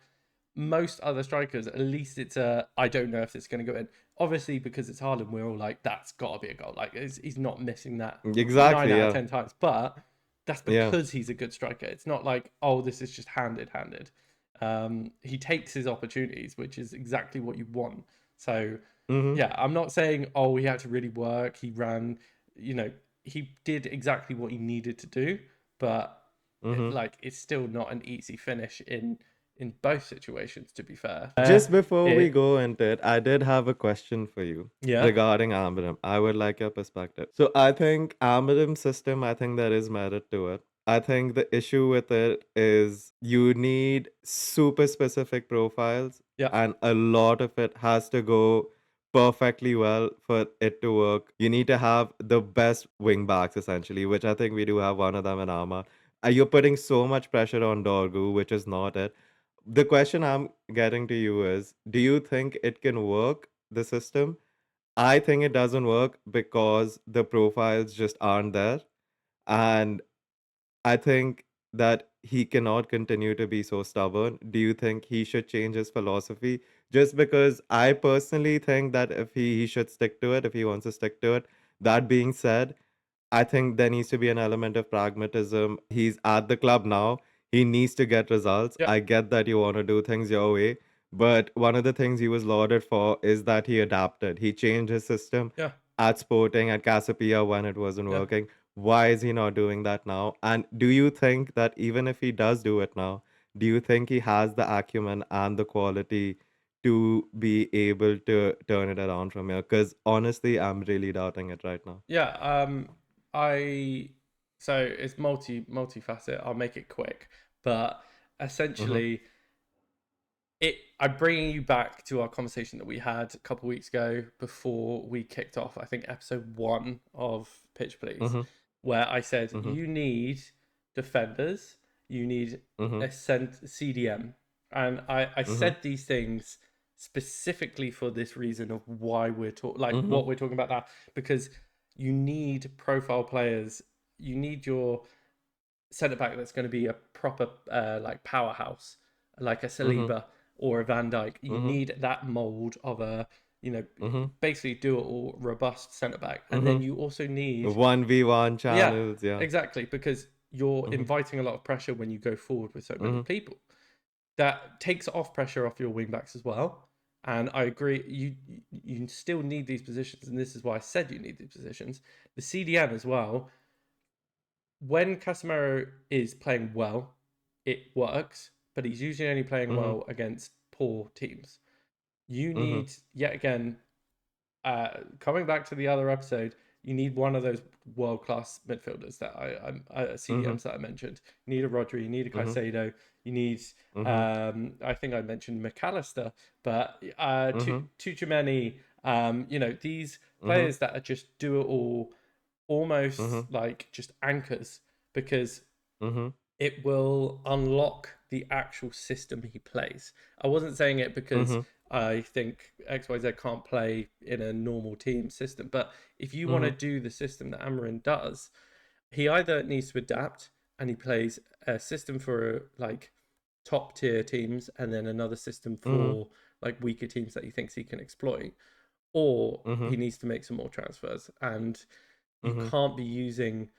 most other strikers, at least it's a I don't know if it's going to go in. obviously because it's Haaland, we're all like, that's got to be a goal. Like he's not missing that 9 Exactly. out of Yeah. 10 times, but that's Yeah. because he's a good striker. It's not like, oh, this is just handed. He takes his opportunities, which is exactly what you want. So Mm-hmm. yeah, I'm not saying, oh, he had to really work. He ran, he did exactly what he needed to do, but Mm-hmm. it's still not an easy finish in both situations, to be fair. Just before we It, go into it, I did have a question for you yeah, regarding Amarim. I would like your perspective. So I think Amarim system, I think there is merit to it. I think the issue with it is you need super specific profiles, yeah, and a lot of it has to go perfectly well for it to work. You need to have the best wing backs essentially, which I think we do have one of them in Ahmad. You're putting so much pressure on Dorgu, which is not it. The question I'm getting to you is, do you think it can work, the system? I think it doesn't work because the profiles just aren't there. And I think that he cannot continue to be so stubborn. Do you think he should change his philosophy? Just because I personally think that if he should stick to it, if he wants to stick to it. That being said, I think there needs to be an element of pragmatism. He's at the club now. He needs to get results. yeah, I get that you want to do things your way, but one of the things he was lauded for is that he adapted. He changed his system yeah, at Sporting, at Casapia when it wasn't yeah. working. Why is he not doing that now? And do you think that even if he does do it now, do you think he has the acumen and the quality to be able to turn it around from here? Because honestly, I'm really doubting it right now. Yeah, I so it's multifaceted. I'll make it quick, but Mm-hmm. essentially, I'm bringing you back to our conversation that we had a couple weeks ago before we kicked off. I think episode 1 of Pitch Please, Mm-hmm. where I said Mm-hmm. you need defenders, you need Mm-hmm. a CDM, and I Mm-hmm. said these things specifically for this reason of why we're talking, like Mm-hmm. what we're talking about now, because you need profile players. You need your centre back that's going to be a proper like powerhouse, like a Mm-hmm. Saliba or a Van Dijk. You Mm-hmm. need that mold of a Mm-hmm. basically do it all robust centre back, and then Mm-hmm. you also need 1v1 yeah, channels, yeah. exactly, because you're Mm-hmm. inviting a lot of pressure when you go forward with so many Mm-hmm. people. That takes off pressure off your wing backs as well. And I agree, you still need these positions, and this is why I said you need these positions. The CDM as well, when Casemiro is playing well, it works, but he's usually only playing Mm-hmm. well against poor teams. You Mm-hmm. need, yet again, coming back to the other episode, you need one of those world class midfielders that Mm-hmm. CDMs that I mentioned. You need a Rodri, you need a Mm-hmm. Caicedo, you need, Mm-hmm. I think I mentioned McAllister, but Mm-hmm. Tuchemeni, these Mm-hmm. players that are just do it all, almost Mm-hmm. like just anchors, because Mm-hmm. it will unlock the actual system he plays. I wasn't saying it because I think XYZ can't play in a normal team system, but if you want to Mm-hmm. do the system that Amarin does, he either needs to adapt and he plays a system for like top tier teams and then another system Mm-hmm. for like weaker teams that he thinks he can exploit, or Mm-hmm. he needs to make some more transfers. And you Mm-hmm. can't be using,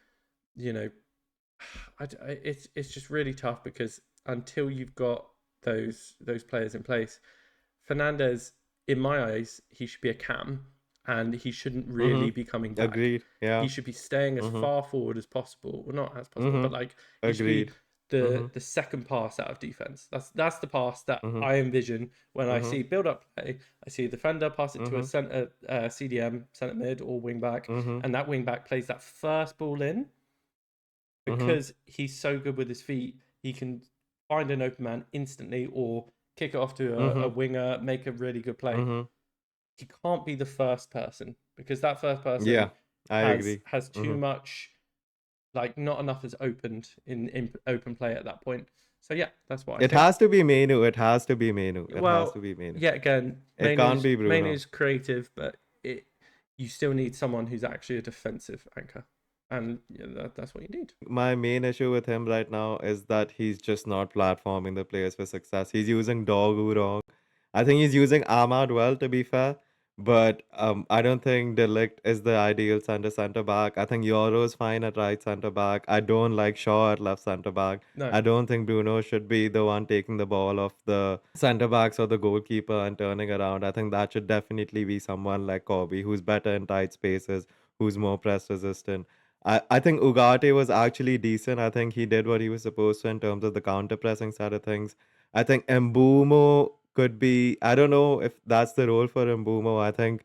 you know, it's just really tough because until you've got those players in place, Fernandez, in my eyes, he should be a cam, and he shouldn't Mm-hmm. really be coming back. Agreed. He Yeah. should be staying as Mm-hmm. far forward as possible. Well, not as possible, Mm-hmm. but like he should be Agreed. Mm-hmm. the second pass out of defense. That's the pass that Mm-hmm. I envision when I Mm-hmm. see build up play. I see a defender pass it to a Mm-hmm. center CDM, center mid or wing back, Mm-hmm. and that wing back plays that first ball in Mm-hmm. because he's so good with his feet. He can find an open man instantly or kick it off to a Mm-hmm. winger, make a really good play. Mm-hmm. He can't be the first person because that first person Yeah, I agree. has too Mm-hmm. much, like not enough is opened in open play at that point. So yeah, that's what I It think. has to be Menu. It has to be Menu. It has to Well, be Menu. yet again, It can't be Bruno. Mainu's creative, but you still need someone who's actually a defensive anchor, and yeah, that's what you need. My main issue with him right now is that he's just not platforming the players for success. He's using Dogu wrong. I think he's using Ahmad well, to be fair, But I don't think De Ligt is the ideal centre back. I think Euro's fine at right centre back. I don't like Shaw at left centre back. No. I don't think Bruno should be the one taking the ball off the centre backs or the goalkeeper and turning around. I think that should definitely be someone like Kobe, who's better in tight spaces, who's more press resistant. I think Ugarte was actually decent. I think he did what he was supposed to in terms of the counter pressing side of things. I think Mbumo could be, I don't know if that's the role for Mbumo. I think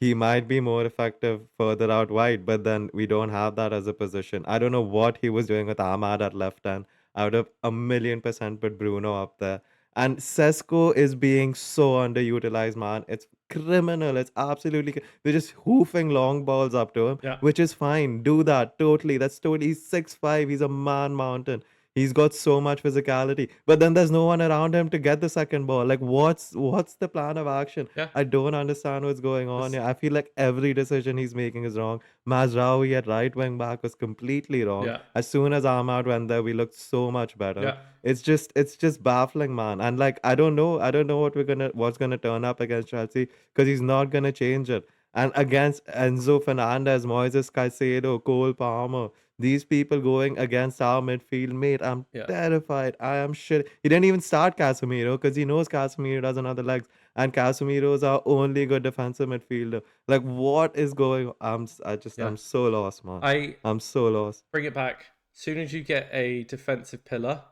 he might be more effective further out wide, but then we don't have that as a position. I don't know what he was doing with Ahmad at left hand. I would have 1,000,000% put Bruno up there. And Sesko is being so underutilized, man. It's criminal. It's absolutely. They're just hoofing long balls up to him, Yeah. which is fine. Do that. Totally. That's totally. He's 6'5". He's a man mountain. He's got so much physicality, but then there's no one around him to get the second ball. Like, what's the plan of action? Yeah. I don't understand what's going on This, here. I feel like every decision he's making is wrong. Mazraoui at right wing back was completely wrong. yeah. As soon as Ahmad went there, we looked so much better. Yeah. It's just baffling, man. And like I don't know what's gonna turn up against Chelsea because he's not gonna change it. And against Enzo Fernandez, Moises Caicedo, Cole Palmer, these people going against our midfield, mate, I'm Yeah. terrified. I am shit. He didn't even start Casemiro because he knows Casemiro doesn't have the legs, and Casemiro is our only good defensive midfielder. Like, what is going on? Yeah. I'm so lost, man. I I'm so lost. bring it back. Soon as you get a defensive pillar,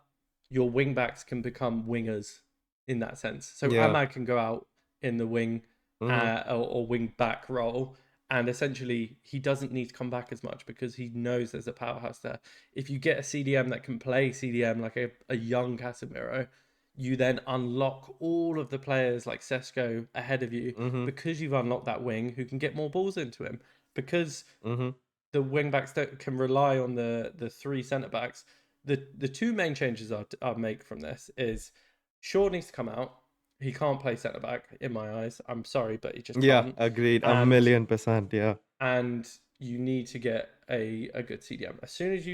your wing backs can become wingers in that sense. So Yeah. Ahmad can go out in the wing Mm-hmm. or wing back role, and essentially he doesn't need to come back as much because he knows there's a powerhouse there. If you get a CDM that can play CDM like a young Casemiro, you then unlock all of the players like Sesko ahead of you Mm-hmm. because you've unlocked that wing who can get more balls into him. Because Mm-hmm. the wing backs can rely on the three centre backs. The two main changes I'll make from this is Shaw needs to come out. He can't play centre back in my eyes. I'm sorry, but he just Yeah, can't. agreed. A And million percent. Yeah. and you need to get a good CDM. As soon as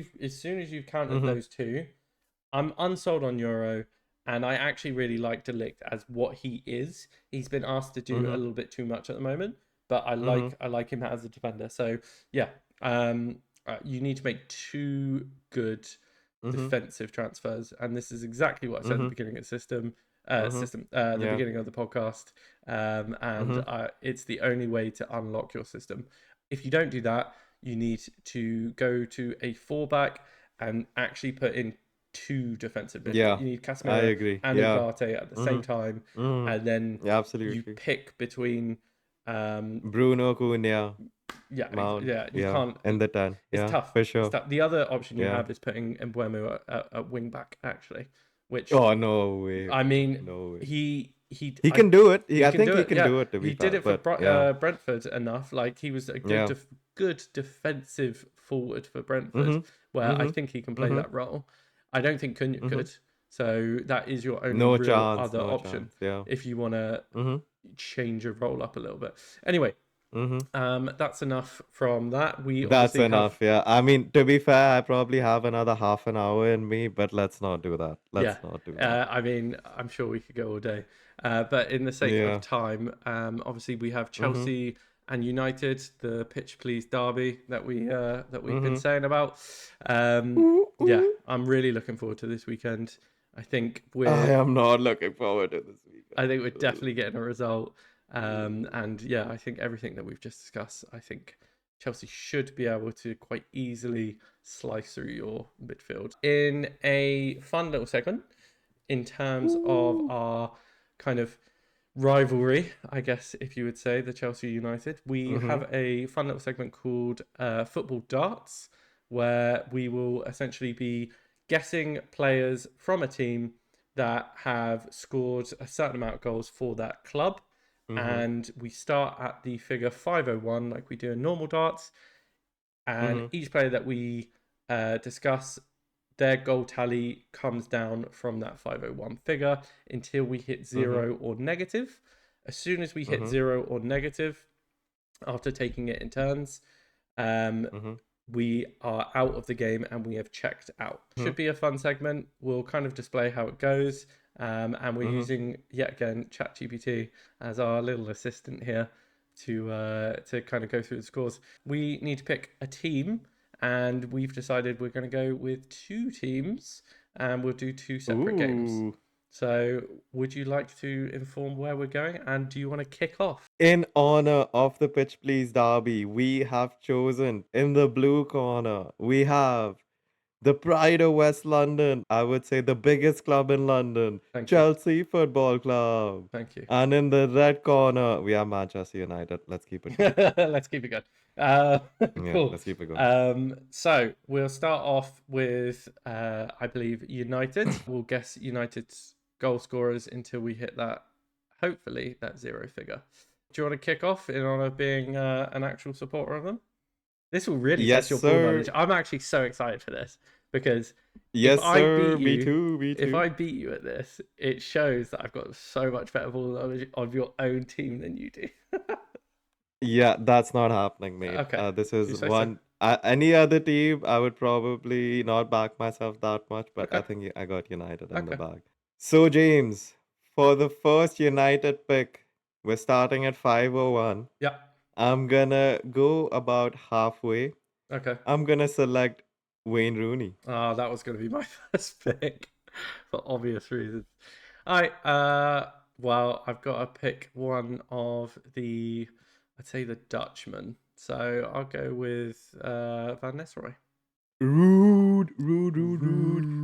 you've counted Mm-hmm. those two, I'm unsold on Euro, and I actually really like Delict as what he is. He's been asked to do a Mm-hmm. little bit too much at the moment, but I Mm-hmm. like I like him as a defender. So yeah, you need to make two good Mm-hmm. defensive transfers, and this is exactly what I said at the Mm-hmm. beginning of Mm-hmm. the Yeah. beginning of the podcast. And Mm-hmm. it's the only way to unlock your system. If you don't do that, you need to go to a four back and actually put in two defensive midfield. Yeah. You need I Casemiro agree. and Yeah. Ugarte at the same Mm-hmm. time, and then Mm-hmm. Yeah, you absolutely. pick between. Bruno Cunha, Yeah, Mount. yeah. You Yeah. can't. In the 10. It's Yeah, tough. for It's sure. tough. The other option you Yeah. have is putting Embuemo at wing back actually, which Oh, no way. I mean No way. he He I can do it. he I can think do he it. can Yeah, do it, to be he did fair. it for But yeah. Brentford enough. Like he was a Yeah. good defensive forward for Brentford, Mm-hmm. where I Mm-hmm. think he can play Mm-hmm. that role. I don't think Cunha Mm-hmm. could. So that is your only No real chance. other No option chance. Yeah. if you want to Mm-hmm. change your role up a little bit. Anyway, Mm-hmm. that's enough from that. We That's obviously have, enough. Yeah. I mean, to be fair, I probably have another half an hour in me, but let's not do that. yeah. Let's not do that. I mean, I'm sure we could go all day, but in the sake of Yeah. time, obviously we have Mm-hmm. Chelsea and United, the pitch please derby that we've been Mm-hmm. saying about. Ooh, Yeah, ooh. I'm really looking forward to this weekend. I think I we're am not looking forward to this I think we're weekend. definitely getting a result. Ooh. And yeah, I think everything that we've just discussed, I think Chelsea should be able to quite easily slice through your midfield. In a fun little segment, in terms of Ooh. our kind of rivalry, I guess, if you would say, the Chelsea United, we Mm-hmm. have a fun little segment called Football Darts, where we will essentially be guessing players from a team that have scored a certain amount of goals for that club. Mm-hmm. And we start at the figure 501, like we do in normal darts. And Mm-hmm. each player that we discuss, their goal tally comes down from that 501 figure until we hit Mm-hmm. zero or negative. As soon as we hit Mm-hmm. zero or negative, after taking it in turns, um, Mm-hmm. we are out of the game and we have checked out. Should be a fun segment. We'll kind of display how it goes. And we're Mm-hmm. using, yet again, ChatGPT as our little assistant here. to kind of go through the scores. We need to pick a team, and we've decided we're going to go with 2 teams, and we'll do 2 separate games. Ooh. So, would you like to inform where we're going, and do you want to kick off? In honor of the Pitch Please Derby, we have chosen in the blue corner, we have the pride of West London. I would say the biggest club in London, Thank you. Chelsea Football Club. Thank you. And in the red corner, we have Manchester United. Let's keep it going. Let's keep it going. Yeah, Cool. let's keep it going. So we'll start off with, I believe, United. We'll guess United's goal scorers until we hit that, hopefully, that 0 figure. Do you want to kick off in honor of being an actual supporter of them? This will really Yes, test your ball sir. knowledge. I'm actually so excited for this because Yes, if I sir. beat Me you, too. Me if too. I beat you at this, it shows that I've got so much better ball knowledge of your own team than you do. Yeah, that's not happening, mate. Okay, This you is say so. one. Any other team, I would probably not back myself that much, but I Okay. think I got United in the Okay. bag. So, James, for the first United pick, we're starting at 501. Yeah. I'm gonna go about halfway. Okay. I'm gonna select Wayne Rooney. Oh, that was going to be my first pick for obvious reasons. All right. Well, I've got to pick one of the, I'd say the Dutchman. So I'll go with Van Nistelrooy. Rude.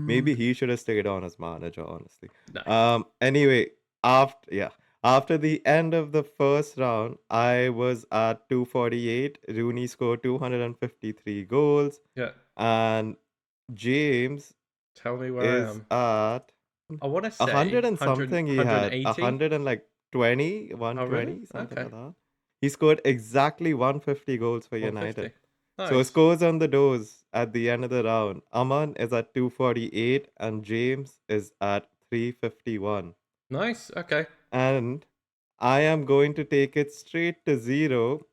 Maybe he should have stayed on as manager, honestly. No. Anyway, after the end of the first round, I was at 248. Rooney scored 253 goals, Yeah. and James Tell me where I is am. at I want to say 100 and something. He had 180. 100 and like 20, Oh, 120, really? something Okay. like that. He scored exactly 150 goals for 150. United. Nice. So scores on the doors at the end of the round. Aman is at 248 and James is at 351. Nice. Okay. And I am going to take it straight to 0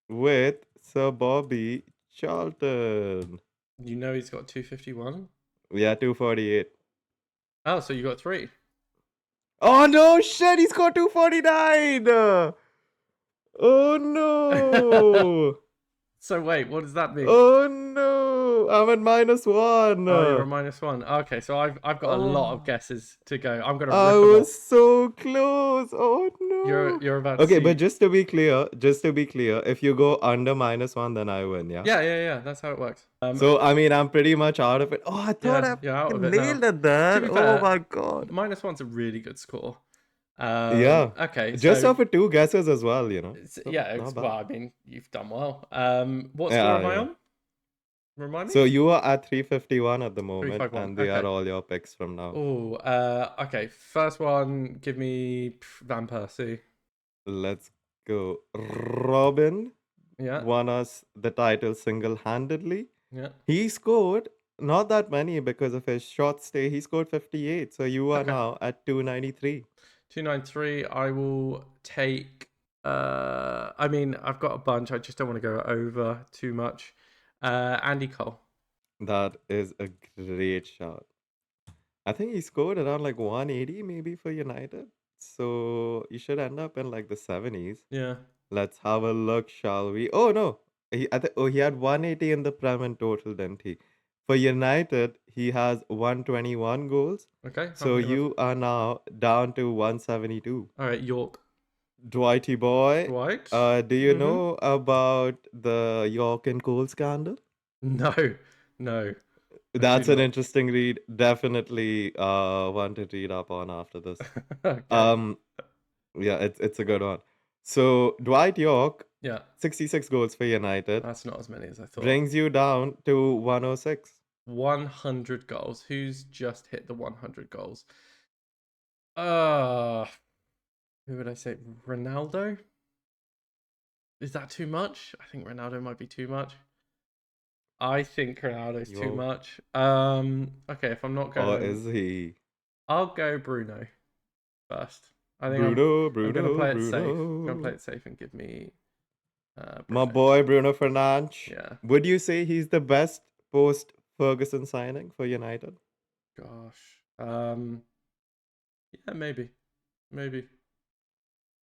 with Sir Bobby Charlton. You know he's got 251. Yeah, 248. Oh, so you got 3. Oh no, shit, he scored 249. Oh no. So wait, what does that mean? Oh no, I'm at -1. Oh, you're a -1. Okay, so I've got a lot of guesses to go. I'm gonna I rip them was off. so close. Oh no. You're about to Okay, see. but just to be clear, if you go under -1, then I win, yeah? Yeah. That's how it works. So I mean, I'm pretty much out of it. Oh, I thought I you're out of fucking it now. nailed it then. To be Oh fair, my god. -1's a really good score. Yeah. Okay. Just So off of 2 guesses as well, you know. So, yeah. not bad. Well, I mean, you've done well. What Yeah, score am I yeah. on? Remind me. So you are at 351 at the moment, 351. and they are Okay. all your picks from now. Oh. Okay. First one. Give me Van Persie. Let's go. Robin Yeah. won us the title single-handedly. Yeah. He scored not that many because of his short stay. He scored 58. So you are Okay. now at 293. 293. I will take. I mean, I've got a bunch. I just don't want to go over too much. Andy Cole. That is a great shot. I think he scored around like 180 maybe for United. So you should end up in like the 70s. Yeah. Let's have a look, shall we? Oh no. He had 180 in the Prem in total, didn't he? For United, he has 121 goals. Okay. So you are now down to 172. All right. York. Dwighty boy. Dwight. Do you know about the York and Cole scandal? No. That's an not. interesting read. Definitely want to read up on after this. Okay. Yeah, it's a good one. So Dwight York, Yeah. 66 goals for United, That's not as many as I thought. brings you down to 106. 100 goals. Who's just hit the 100 goals? Who would I say? Ronaldo? Is that too much? I think Ronaldo might be too much. I think Ronaldo's too much. Okay, if I'm not Or going, is he? I'll go Bruno first. I think I'm gonna play it safe. I'm gonna play it safe and give me My Bruno. boy Bruno Fernandes. Yeah. Would you say he's the best post Ferguson signing for United? Gosh. Yeah, maybe.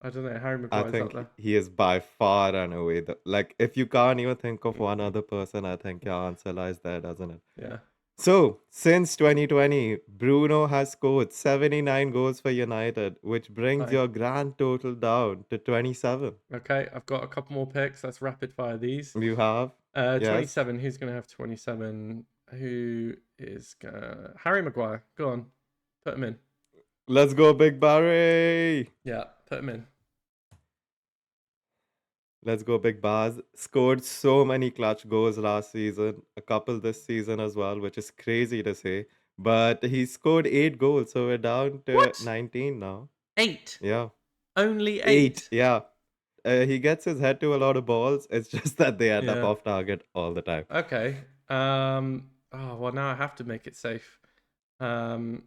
I don't know. Harry I Maguire's up think there. he is by far and away like if you can't even think of one other person, I think your answer lies there, doesn't it? Yeah. So, since 2020, Bruno has scored 79 goals for United, which brings Fine. your grand total down to 27. Okay, I've got a couple more picks. Let's rapid fire these. You have? Yes. 27. Who's going to have 27? Who is gonna? Harry Maguire. Go on, put him in. Let's go, Big Barry. Yeah, put him in. Let's go, Big Baz. Scored so many clutch goals last season, a couple this season as well, which is crazy to say. But he scored 8 goals, so we're down to What? 19 now. 8. Yeah. Only 8. 8, yeah. He gets his head to a lot of balls. It's just that they end up Yeah. off target all the time. Okay. Oh well, now I have to make it safe. Are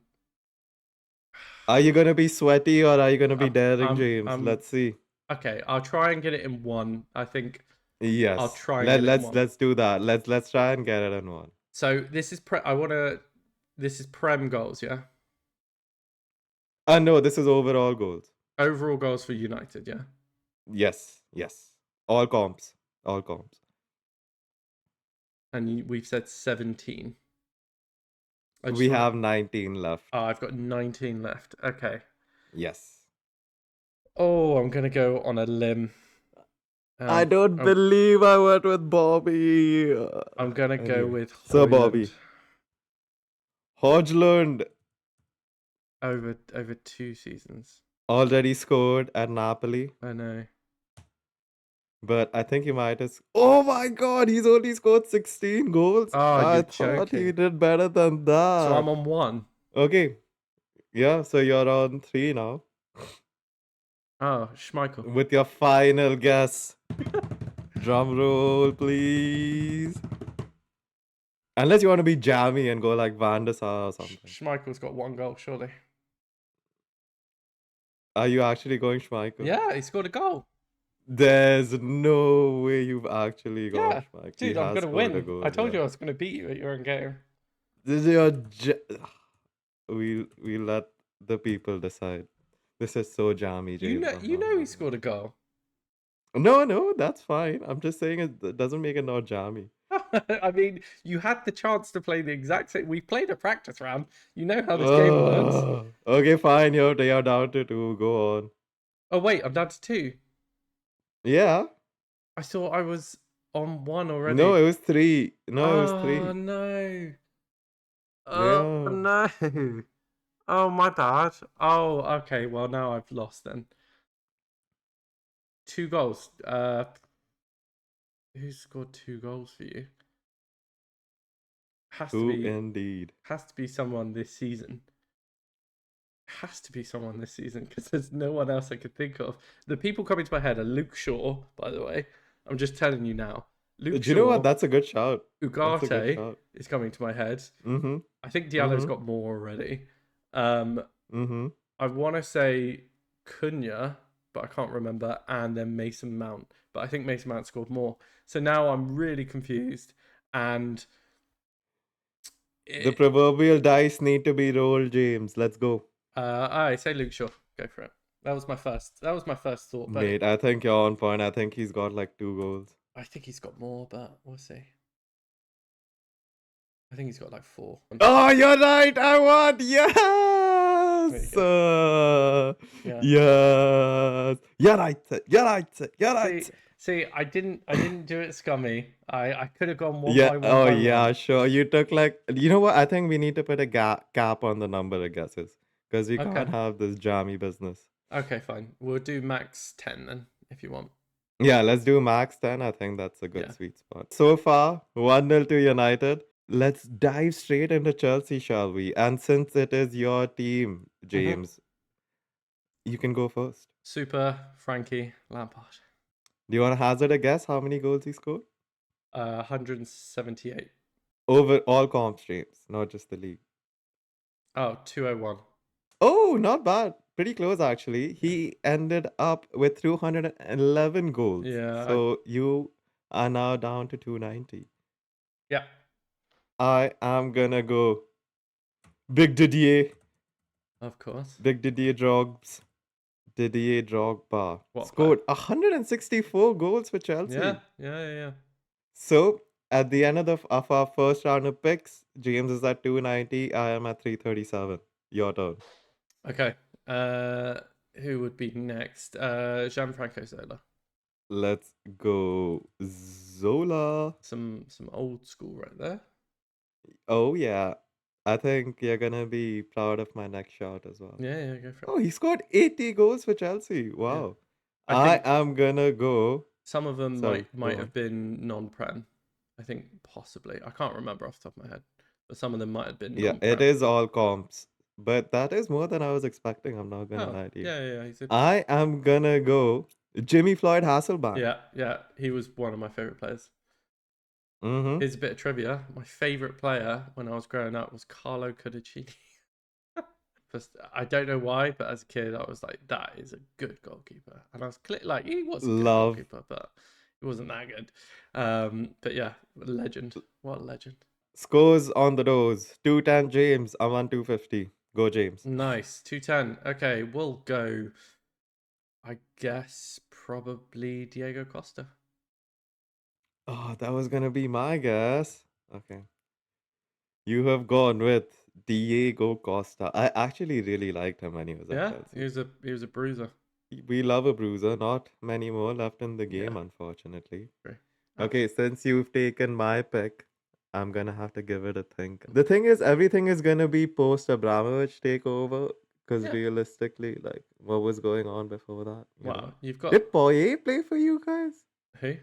you gonna be sweaty or are you gonna be daring, James? I'm Let's see. okay. I'll try and get it in one. I think I'll Yes. try and get it in one. Let's do that. Let's try and get it in one. So this is this is Prem goals, yeah. No, this is overall goals. Overall goals for United, yeah. Yes. All comps. All comps. And we've said 17. We have 19 left. Oh, I've got 19 left. Okay. Yes. Oh, I'm gonna go on a limb. I don't believe I went with Bobby. I'm gonna go with Sir Bobby. Højlund. Over 2 seasons. Already scored at Napoli. I know. But I think he might have. Oh my God! He's only scored 16 goals. Oh, I thought he did better than that. So I'm on 1. Okay. Yeah. So you're on 3 now. Oh, Schmeichel. With your final guess. Drum roll, please. Unless you want to be jammy and go like Van der Sar or something. Schmeichel's got 1 goal, surely. Are you actually going Schmeichel? Yeah, he scored a goal. There's no way you've actually gone Schmeichel. Dude, I'm gonna win. I told you I was gonna beat you at your own game. This is your. We let the people decide. This is so jammy, James. You know he scored a goal. No, that's fine. I'm just saying it doesn't make it not jammy. I mean, you had the chance to play the exact same. We played a practice round. You know how this game works. Okay, fine. You're down to 2. Go on. Oh wait, I'm down to 2. Yeah. I thought I was on 1 already. No, it was 3. No, it was 3. Oh no. Oh no. Oh my bad. Oh, okay. Well, now I've lost then. 2 goals. Who scored 2 goals for you? Indeed. Has to be someone this season. Has to be someone this season because there's no one else I could think of. The people coming to my head are Luke Shaw, by the way. I'm just telling you now. Do you know what? That's a good shout. Ugarte is coming to my head. Mm-hmm. I think Diallo's got more already. I want to say Cunha, but I can't remember, and then Mason Mount. But I think Mason Mount scored more. So now I'm really confused. And the proverbial dice need to be rolled, James. Let's go. I say Luke Shaw. Go for it. That was my first thought. But mate, I think you're on point. I think he's got like 2 goals. I think he's got more, but we'll see. I think he's got like 4. Oh, you're right. I won. Yes. Yes. You're right. See, I didn't do it scummy. I could have gone 1 yeah. by 1. Oh, by yeah, 1. sure. You took like, you know what? I think we need to put a cap on the number of guesses because we can't have this jammy business. Okay, fine. We'll do max 10 then, if you want. Yeah, let's do max 10. I think that's a good sweet spot. So far, 1-0 to United. Let's dive straight into Chelsea, shall we? And since it is your team, James, you can go first. Super Frankie Lampard. Do you want to hazard a guess how many goals he scored? 178. Over all comps, James, not just the league. Oh, 201. Oh, not bad. Pretty close, actually. He ended up with 211 goals. Yeah. So you are now down to 290. Yeah. I am gonna go Big Didier. Of course. Big Didier Drogba. Didier Drogba What a player. scored 164 goals for Chelsea. Yeah. So at the end of our first round of picks, James is at 290. I am at 337. Your turn. Okay. Who would be next? Gianfranco Zola. Let's go Zola. Some old school right there. Oh yeah. I think you're gonna be proud of my next shot as well. Yeah, go for it. Oh, he scored 80 goals for Chelsea. Wow. I I think am gonna go. some of them Sorry, might go have on. been non-prem. I think possibly. I can't remember off the top of my head, but some of them might have been Yeah, it non-prem. is all comps. But that is more than I was expecting. I'm not gonna Oh, lie to you. yeah. I am gonna go Jimmy Floyd Hasselbank. Yeah. He was one of my favorite players. Mm-hmm. Here's a bit of trivia. My favorite player when I was growing up was Carlo Cudicini. I don't know why, but as a kid, I was like, that is a good goalkeeper. And I was like, he was a good Love. goalkeeper, but he wasn't that good. But yeah, legend. What a legend. Scores on the doors. 210 James. I'm on 250. Go James. Nice. 210. Okay, we'll go, I guess, probably Diego Costa. Oh, that was gonna be my guess. Okay. You have gone with Diego Costa. I actually really liked him when he was at Yeah, Chelsea. he was a bruiser. We love a bruiser. Not many more left in the game, Yeah. unfortunately. True. Okay, since you've taken my pick, I'm gonna have to give it a think. The thing is, everything is gonna be post Abramovich takeover. Because Yeah. realistically, like, what was going on before that? You know? Wow, you've got Did Poirier play for you guys? who?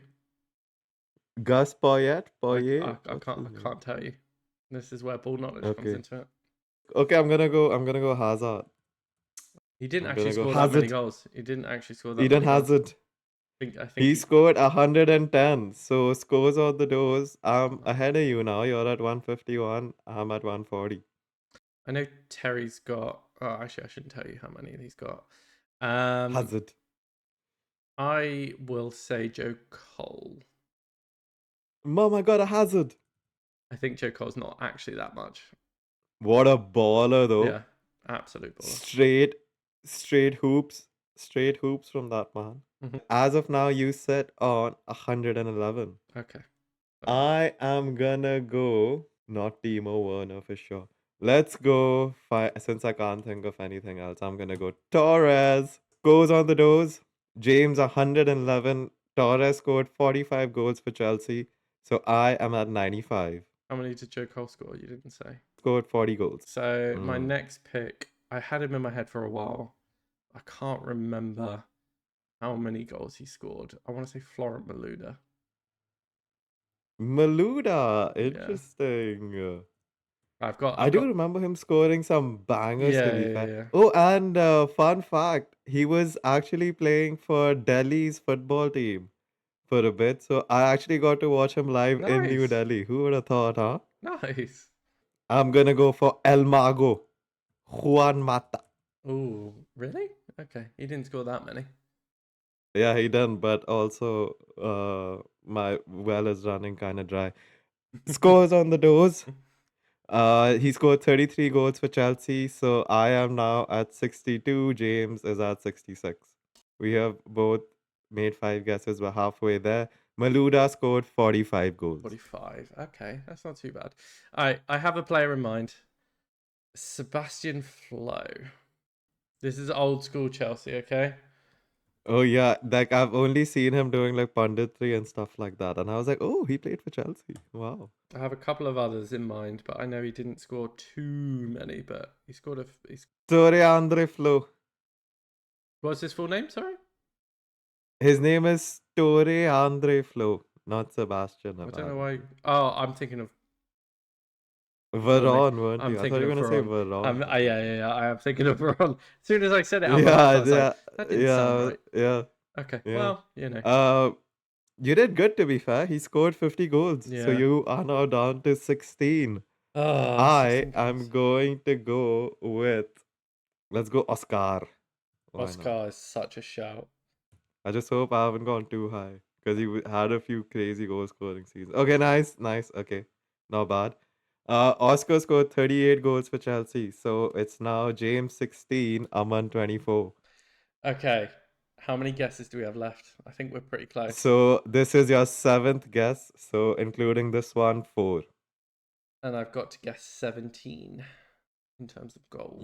Gus Poyet? Poirier? I What's his name? can't tell you. This is where ball knowledge comes Okay. into it. Okay, I'm gonna go Hazard. He didn't I'm actually gonna go score that many Hazard. goals. He didn't actually score that Eden many goals. Hazard. I think He scored 110. So scores on the doors. I'm ahead of you now. You're at 151. I'm at 140. I know Terry's got. Oh, actually, I shouldn't tell you how many he's got. Hazard. I will say Joe Cole. Mom, I got a Hazard. I think Joe Cole's not actually that much. What a baller, though. Yeah, absolute baller. Straight hoops from that man. Mhm. As of now, you sit on 111. Okay. I am gonna go not Timo Werner for sure. Let's go. Since I can't think of anything else, I'm gonna go Torres. Goes on the doors. James 111. Torres scored 45 goals for Chelsea. So I am at 95. How many did Joe Cole score? You didn't say. Scored 40 goals. So my next pick, I had him in my head for a while. I can't remember how many goals he scored. I want to say Florent Malouda. Malouda, interesting. Yeah. I do remember him scoring some bangers, to be fair. Yeah. Oh, and fun fact, he was actually playing for Delhi's football team for a bit. So I actually got to watch him live in New Nice. Delhi. Who would have thought, huh? Nice. I'm gonna go for El Mago, Juan Mata. Oh, really? Okay. He didn't score that many. Yeah, he done, but also my well is running kind of dry. Scores on the doors. He scored 33 goals for Chelsea, so I am now at 62. James is at 66. We have both made 5 guesses. We're halfway there. Malouda scored 45 goals. 45. Okay, that's not too bad. I have a player in mind. Sebastian Flo. This is old school Chelsea, okay? Oh yeah, like I've only seen him doing like punditry and stuff like that, and I was like, oh, he played for Chelsea. Wow. I have a couple of others in mind, but I know he didn't score too many, but he scored a... Tore Andre Flo. What's his full name, sorry? His name is Tore Andre Flo, not Sebastian. I don't know why... Oh, I'm thinking of... Veron, weren't I'm you? I thought thinking you were of going to say Veron. Veron. Yeah, I am thinking of Veron. As soon as I said it out loud, I was like, that didn't sound right. Yeah. Okay, Yeah. well, you know. You did good, to be fair. He scored 50 goals. Yeah. So you are now down to 16. Oh, I am going to go with... Let's go Oscar. Why Oscar not? is such a shout. I just hope I haven't gone too high. Because he had a few crazy goal scoring seasons. Okay, nice. Okay. Not bad. Oscar scored 38 goals for Chelsea. So it's now James 16, Aman 24. Okay. How many guesses do we have left? I think we're pretty close. So this is your 7th guess. So including this one, 4. And I've got to guess 17 in terms of goals.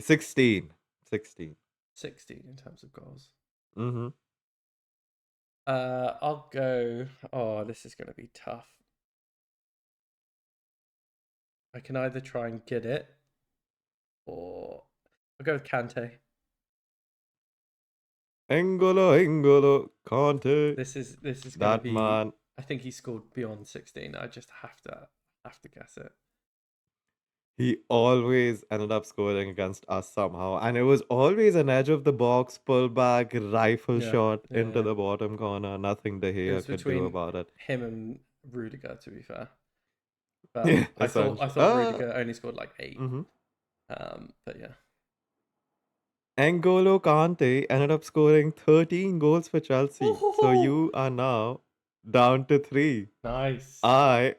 16. 16. 16 in terms of goals. Mm-hmm. I'll go. Oh, this is going to be tough. I can either try and get it, or I'll go with Kante. Engolo, Conte. This is going to That be. man. I think he scored beyond 16. I just have to guess it. He always ended up scoring against us somehow. And it was always an edge of the box, pull back, rifle shot into the bottom corner. Nothing De It Gea was could do between about it. him and Rudiger, to be fair. But Yeah, I thought Rudiger only scored like 8. Mm-hmm. But yeah. N'Golo Kante ended up scoring 13 goals for Chelsea. So you are now down to 3. Nice. I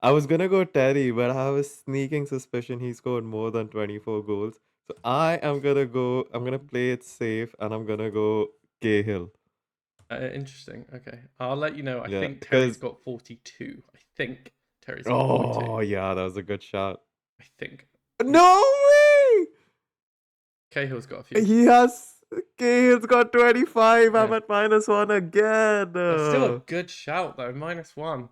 was gonna go Terry, but I have a sneaking suspicion he scored more than 24 goals. So I'm gonna play it safe and I'm gonna go Cahill. Interesting. Okay. I'll let you know. I Yeah, think Terry's because got 42. I think Terry's got 42. yeah, that was a good shot. I think. No way! Cahill's got a few. Cahill's got 25. Yeah. I'm at -1 again. That's still a good shout though. -1.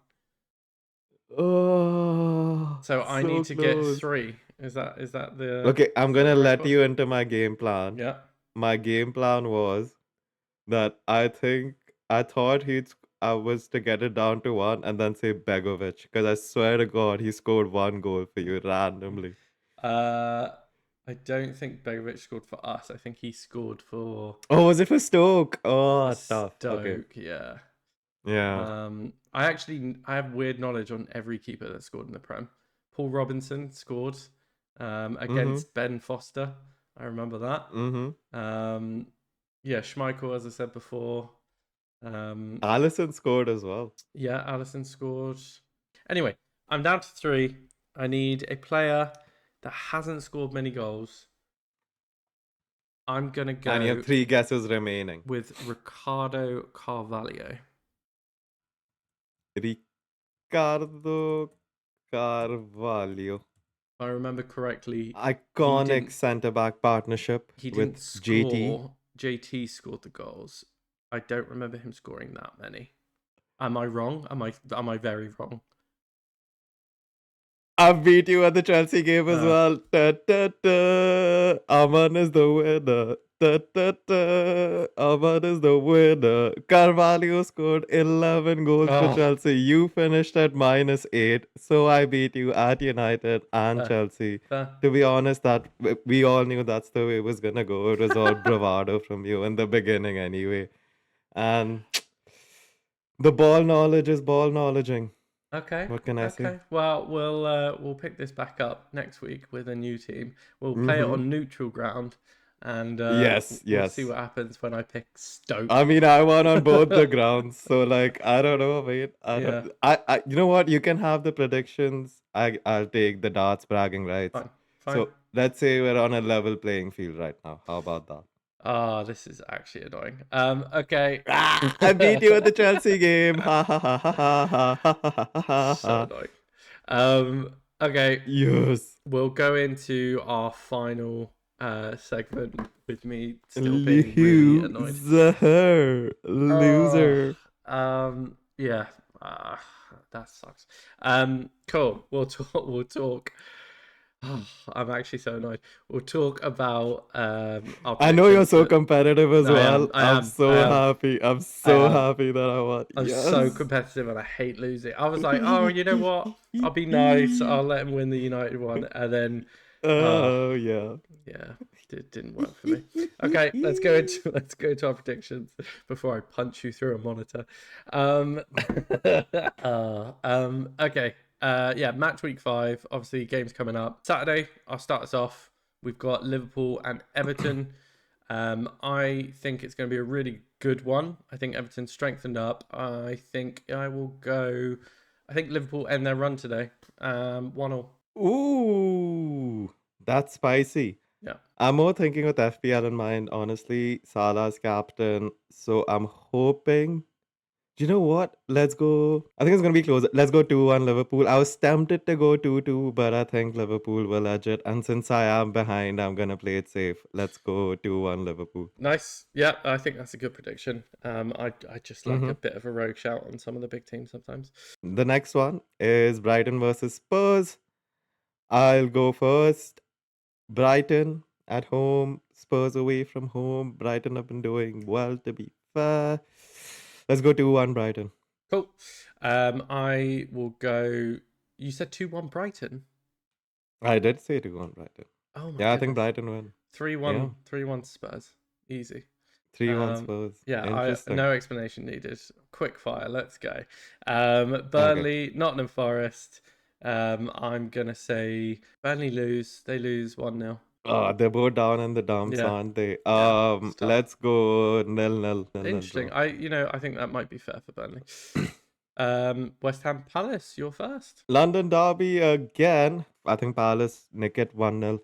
Oh, So I so need to close. get 3. Is that the Okay, I'm gonna the let record? you into my game plan. Yeah. My game plan was that I thought I was to get it down to 1 and then say Begovic, because I swear to God he scored 1 goal for you randomly. I don't think Begovic scored for us. I think he scored for Oh, was it for Stoke? Oh, tough. Okay. Stoke. Yeah. Yeah. I have weird knowledge on every keeper that scored in the Prem. Paul Robinson scored against Ben Foster. I remember that. Mm-hmm. Yeah, Schmeichel, as I said before. Alisson scored as well. Yeah, Alisson scored. Anyway, I'm down to 3. I need a player that hasn't scored many goals. I'm gonna go. And you have 3 guesses remaining. With Ricardo Carvalho. Ricardo Carvalho. If I remember correctly, Iconic centre-back partnership he with didn't JT. score. JT scored the goals. I don't remember him scoring that many. Am I wrong? Am I very wrong? I beat you at the Chelsea game as well. Da, da, da. Aman is the winner. Da, da, da. Aman is the winner. Carvalho scored 11 goals for Chelsea. You finished at -8. So I beat you at United and Chelsea. To be honest, that we all knew that's the way it was gonna go. It was all bravado from you in the beginning anyway. And the ball knowledge is ball knowledging. Okay. What can I say? Well, we'll pick this back up next week with a new team. We'll play it on neutral ground, and we'll see what happens when I pick Stoke. I mean, I won on both the grounds, so like I don't know, mate. I you know what? You can have the predictions. I'll take the darts bragging rights. Fine. So let's say we're on a level playing field right now. How about that? This is actually annoying. Okay. I beat you at the Chelsea game. Ha ha ha ha ha ha ha ha. So annoying. Okay. Yes. We'll go into our final segment with me still being really annoyed. Loser. Yeah. That sucks. Cool. We'll talk. I'm actually so annoyed. We'll talk about I know you're so competitive as well. I'm so happy. I'm so happy that I won. I'm so competitive and I hate losing. I was like, oh, you know what? I'll be nice. I'll let him win the United one, and then yeah, it didn't work for me. Okay, let's go into our predictions before I punch you through a monitor. Okay. Yeah, match week 5. Obviously, games coming up. Saturday, I'll start us off. We've got Liverpool and Everton. I think it's going to be a really good one. I think Everton strengthened up. I think Liverpool end their run today. 1-1. Ooh, that's spicy. Yeah. I'm more thinking with FPL in mind, honestly. Salah's captain, so I'm hoping. Do you know what? Let's go. I think it's gonna be close. Let's go 2-1 Liverpool. I was tempted to go 2-2, but I think Liverpool will edge it. And since I am behind, I'm gonna play it safe. Let's go 2-1 Liverpool. Nice. Yeah, I think that's a good prediction. I just like hmm a bit of a rogue shout on some of the big teams sometimes. The next one is Brighton versus Spurs. I'll go first. Brighton at home, Spurs away from home. Brighton have been doing well, to be fair. Let's go 2-1 Brighton. Cool. I will go. You said 2-1 Brighton. I did say 2-1 Brighton. Oh my Yeah, I think goodness. Brighton win. 3-1, Yeah, 3-1 Spurs. Easy. 3-1 Spurs. Yeah, Interesting. no explanation needed. Quick fire, let's go. Okay. Burnley, Nottingham Forest. I'm gonna say Burnley lose. They lose 1-0. Oh, they're both down in the dumps, Yeah, aren't they? yeah, it's tough. Let's go 0-0 Interesting. draw. I think that might be fair for Burnley. West Ham Palace, you're first. London Derby again. I think Palace nick it 1-0.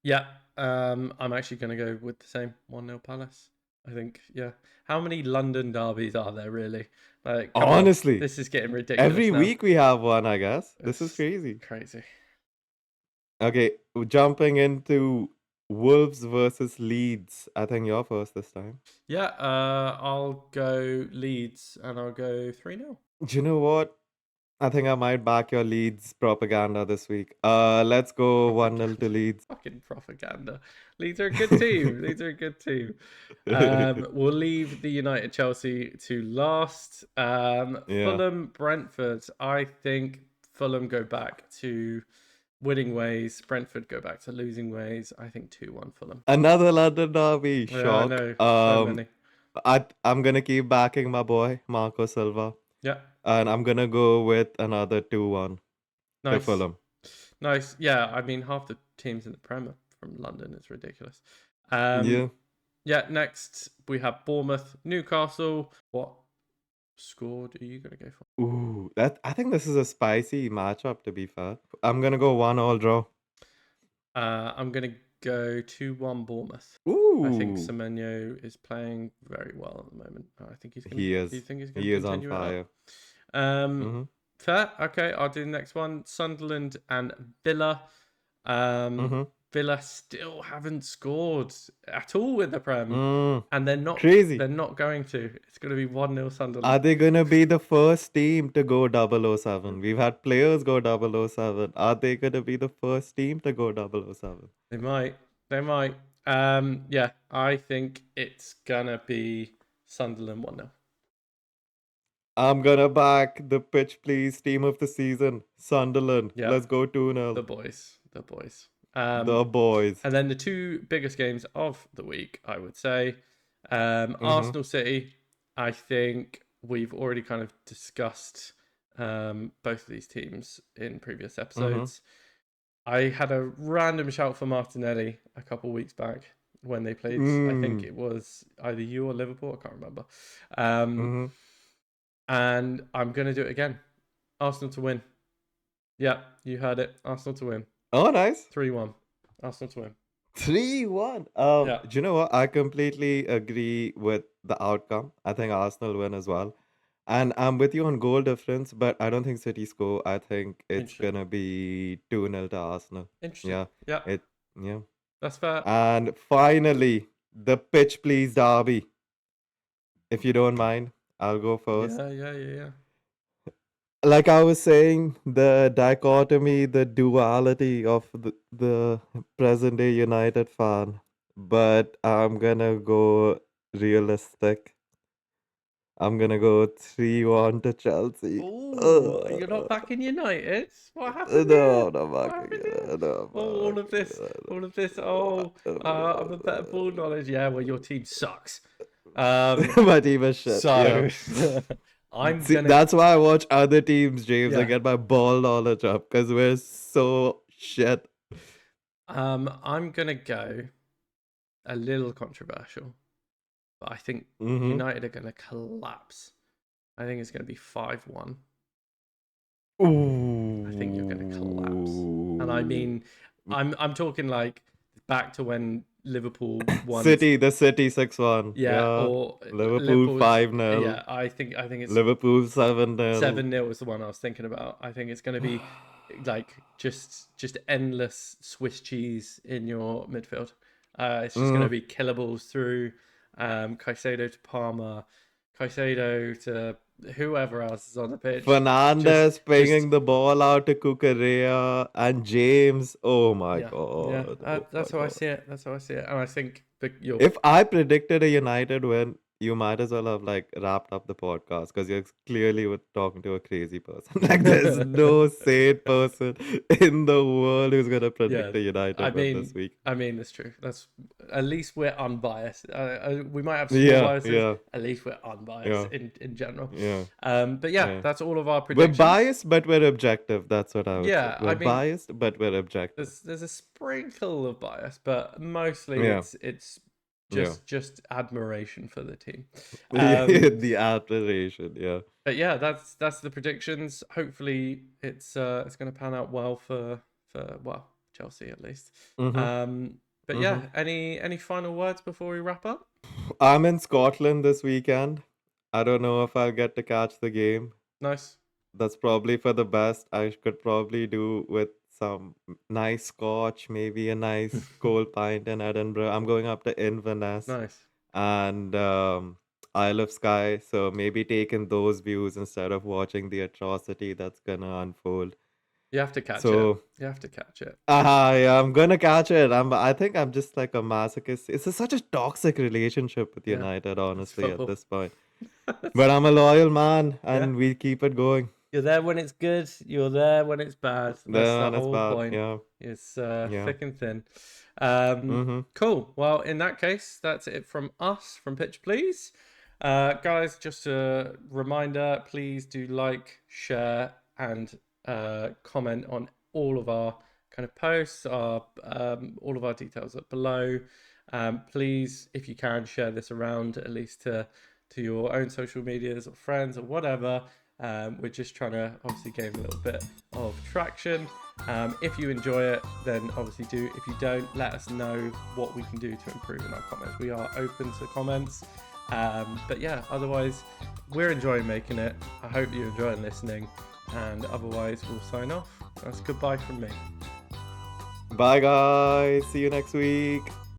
Yeah, I'm actually going to go with the same 1-0 Palace. I think, yeah. How many London derbies are there really? Like, come on, Honestly, this is getting ridiculous every now. week we have one, I guess. This is It's crazy. crazy. Okay, jumping into Wolves versus Leeds. I think you're first this time. Yeah, I'll go Leeds and I'll go 3-0. Do you know what? I think I might back your Leeds propaganda this week. Let's go 1-0 to Leeds. Fucking propaganda. Leeds are a good team. Leeds are a good team. We'll leave the United Chelsea to last. Yeah. Fulham Brentford. I think Fulham go back to winning ways. Brentford go back to losing ways. I think 2-1 Fulham. Another London derby. Yeah, I Shock. know. So many. I'm gonna keep backing my boy Marco Silva. Yeah. And I'm gonna go with another 2-1 to Nice. Fulham. Nice. Yeah, I mean half the teams in the Prem are from London. It's ridiculous. Yeah. Yeah, next we have Bournemouth, Newcastle. What score are you going to go for? Ooh, I think this is a spicy matchup, to be fair. I'm gonna go 1-1 draw. I'm going to go 2-1 Bournemouth. Ooh. I think Semenyo is playing very well at the moment. I think he's going to. He is. Do you think he's going He to is on continue fire. it up? Fair. Okay, I'll do the next one. Sunderland and Villa. Villa still haven't scored at all in the Prem, and they're not Crazy. They're not going to. It's going to be 1-0 Sunderland. Are they gonna be the first team to go 007? We've had players go 007. Are they gonna be the first team to go 007? They might. They might. Yeah, I think it's gonna be Sunderland 1-0. I'm gonna back the pitch please team of the season, Sunderland. Yeah. Let's go 2-0. The boys. The boys. And then the two biggest games of the week, I would say, Arsenal City. I think we've already kind of discussed both of these teams in previous episodes. I had a random shout for Martinelli a couple weeks back when they played. I think it was either you or Liverpool. I can't remember. And I'm going to do it again. Arsenal to win. Yeah, you heard it. Arsenal to win. Oh, nice. 3-1. Arsenal to win. 3-1. Yeah. Do you know what? I completely agree with the outcome. I think Arsenal win as well. And I'm with you on goal difference, but I don't think City score. I think it's gonna be 2-0 to Arsenal. Interesting. Yeah. Yeah. That's fair. And finally, the pitch please derby. If you don't mind, I'll go first. Yeah. Like I was saying, the dichotomy, the duality of the present day United fan. But I'm gonna go realistic. I'm gonna go 3-1 to Chelsea. Oh, you're not backing United? What happened? No, I'm not backing it. No, all of this. Oh, I'm a better ball knowledge. Yeah, well, your team sucks. My team is shit. So Yeah. That's why I watch other teams, James. Yeah. I get my ball knowledge up because we're so shit. I'm gonna go a little controversial, but I think United are gonna collapse. I think it's gonna be 5-1. Ooh. I think you're gonna collapse, and I mean, I'm talking like back to when Liverpool won. The City 6-1. Yeah, or Liverpool 5-0. Yeah, I think it's Liverpool 7-0. 7-0 was the one I was thinking about. I think it's going to be like just endless Swiss cheese in your midfield. It's just going to be killables through Caicedo to Palmer, Caicedo to whoever else is on the pitch. Fernandes pinging the ball out to Cucurella and James. Oh my god. Yeah, that's how I see it. That's how I see it. And I think if I predicted a United win, you might as well have like wrapped up the podcast because you're clearly talking to a crazy person. Like there's no sane person in the world who's gonna predict a United win this week. I mean, that's true. That's at least we're unbiased. We might have small biases. Yeah. At least we're unbiased in general. Yeah. But that's all of our predictions. We're biased, but we're objective. That's what I would say. We're biased, but we're objective. There's a sprinkle of bias, but mostly it's just admiration for the team. The admiration, yeah. But yeah, that's the predictions. Hopefully it's going to pan out well for Chelsea at least. But yeah, any final words before we wrap up? I'm in Scotland this weekend. I don't know if I'll get to catch the game. Nice. That's probably for the best. I could probably do with some nice scotch, maybe a nice cold pint in Edinburgh. I'm going up to Inverness. Nice. And Isle of Skye. So maybe taking those views instead of watching the atrocity that's gonna unfold. You have to catch it. You have to catch it. Yeah, I'm gonna catch it. I think I'm just like a masochist. It's such a toxic relationship with United, honestly, at this point. But I'm a loyal man, and we keep it going. You're there when it's good. You're there when it's bad. That's the whole point. Yeah. It's thick and thin. Cool. Well, in that case, that's it from us, from Pitch Please. Guys, just a reminder, please do like, share, and comment on all of our kind of posts. All of our details are below. Please, if you can, share this around at least to your own social medias or friends or whatever. We're just trying to obviously gain a little bit of traction. If you enjoy it, then obviously do. If you don't, let us know what we can do to improve in our comments. We are open to comments. But yeah, otherwise, we're enjoying making it. I hope you're enjoying listening. And otherwise, we'll sign off. That's goodbye from me. Bye, guys. See you next week.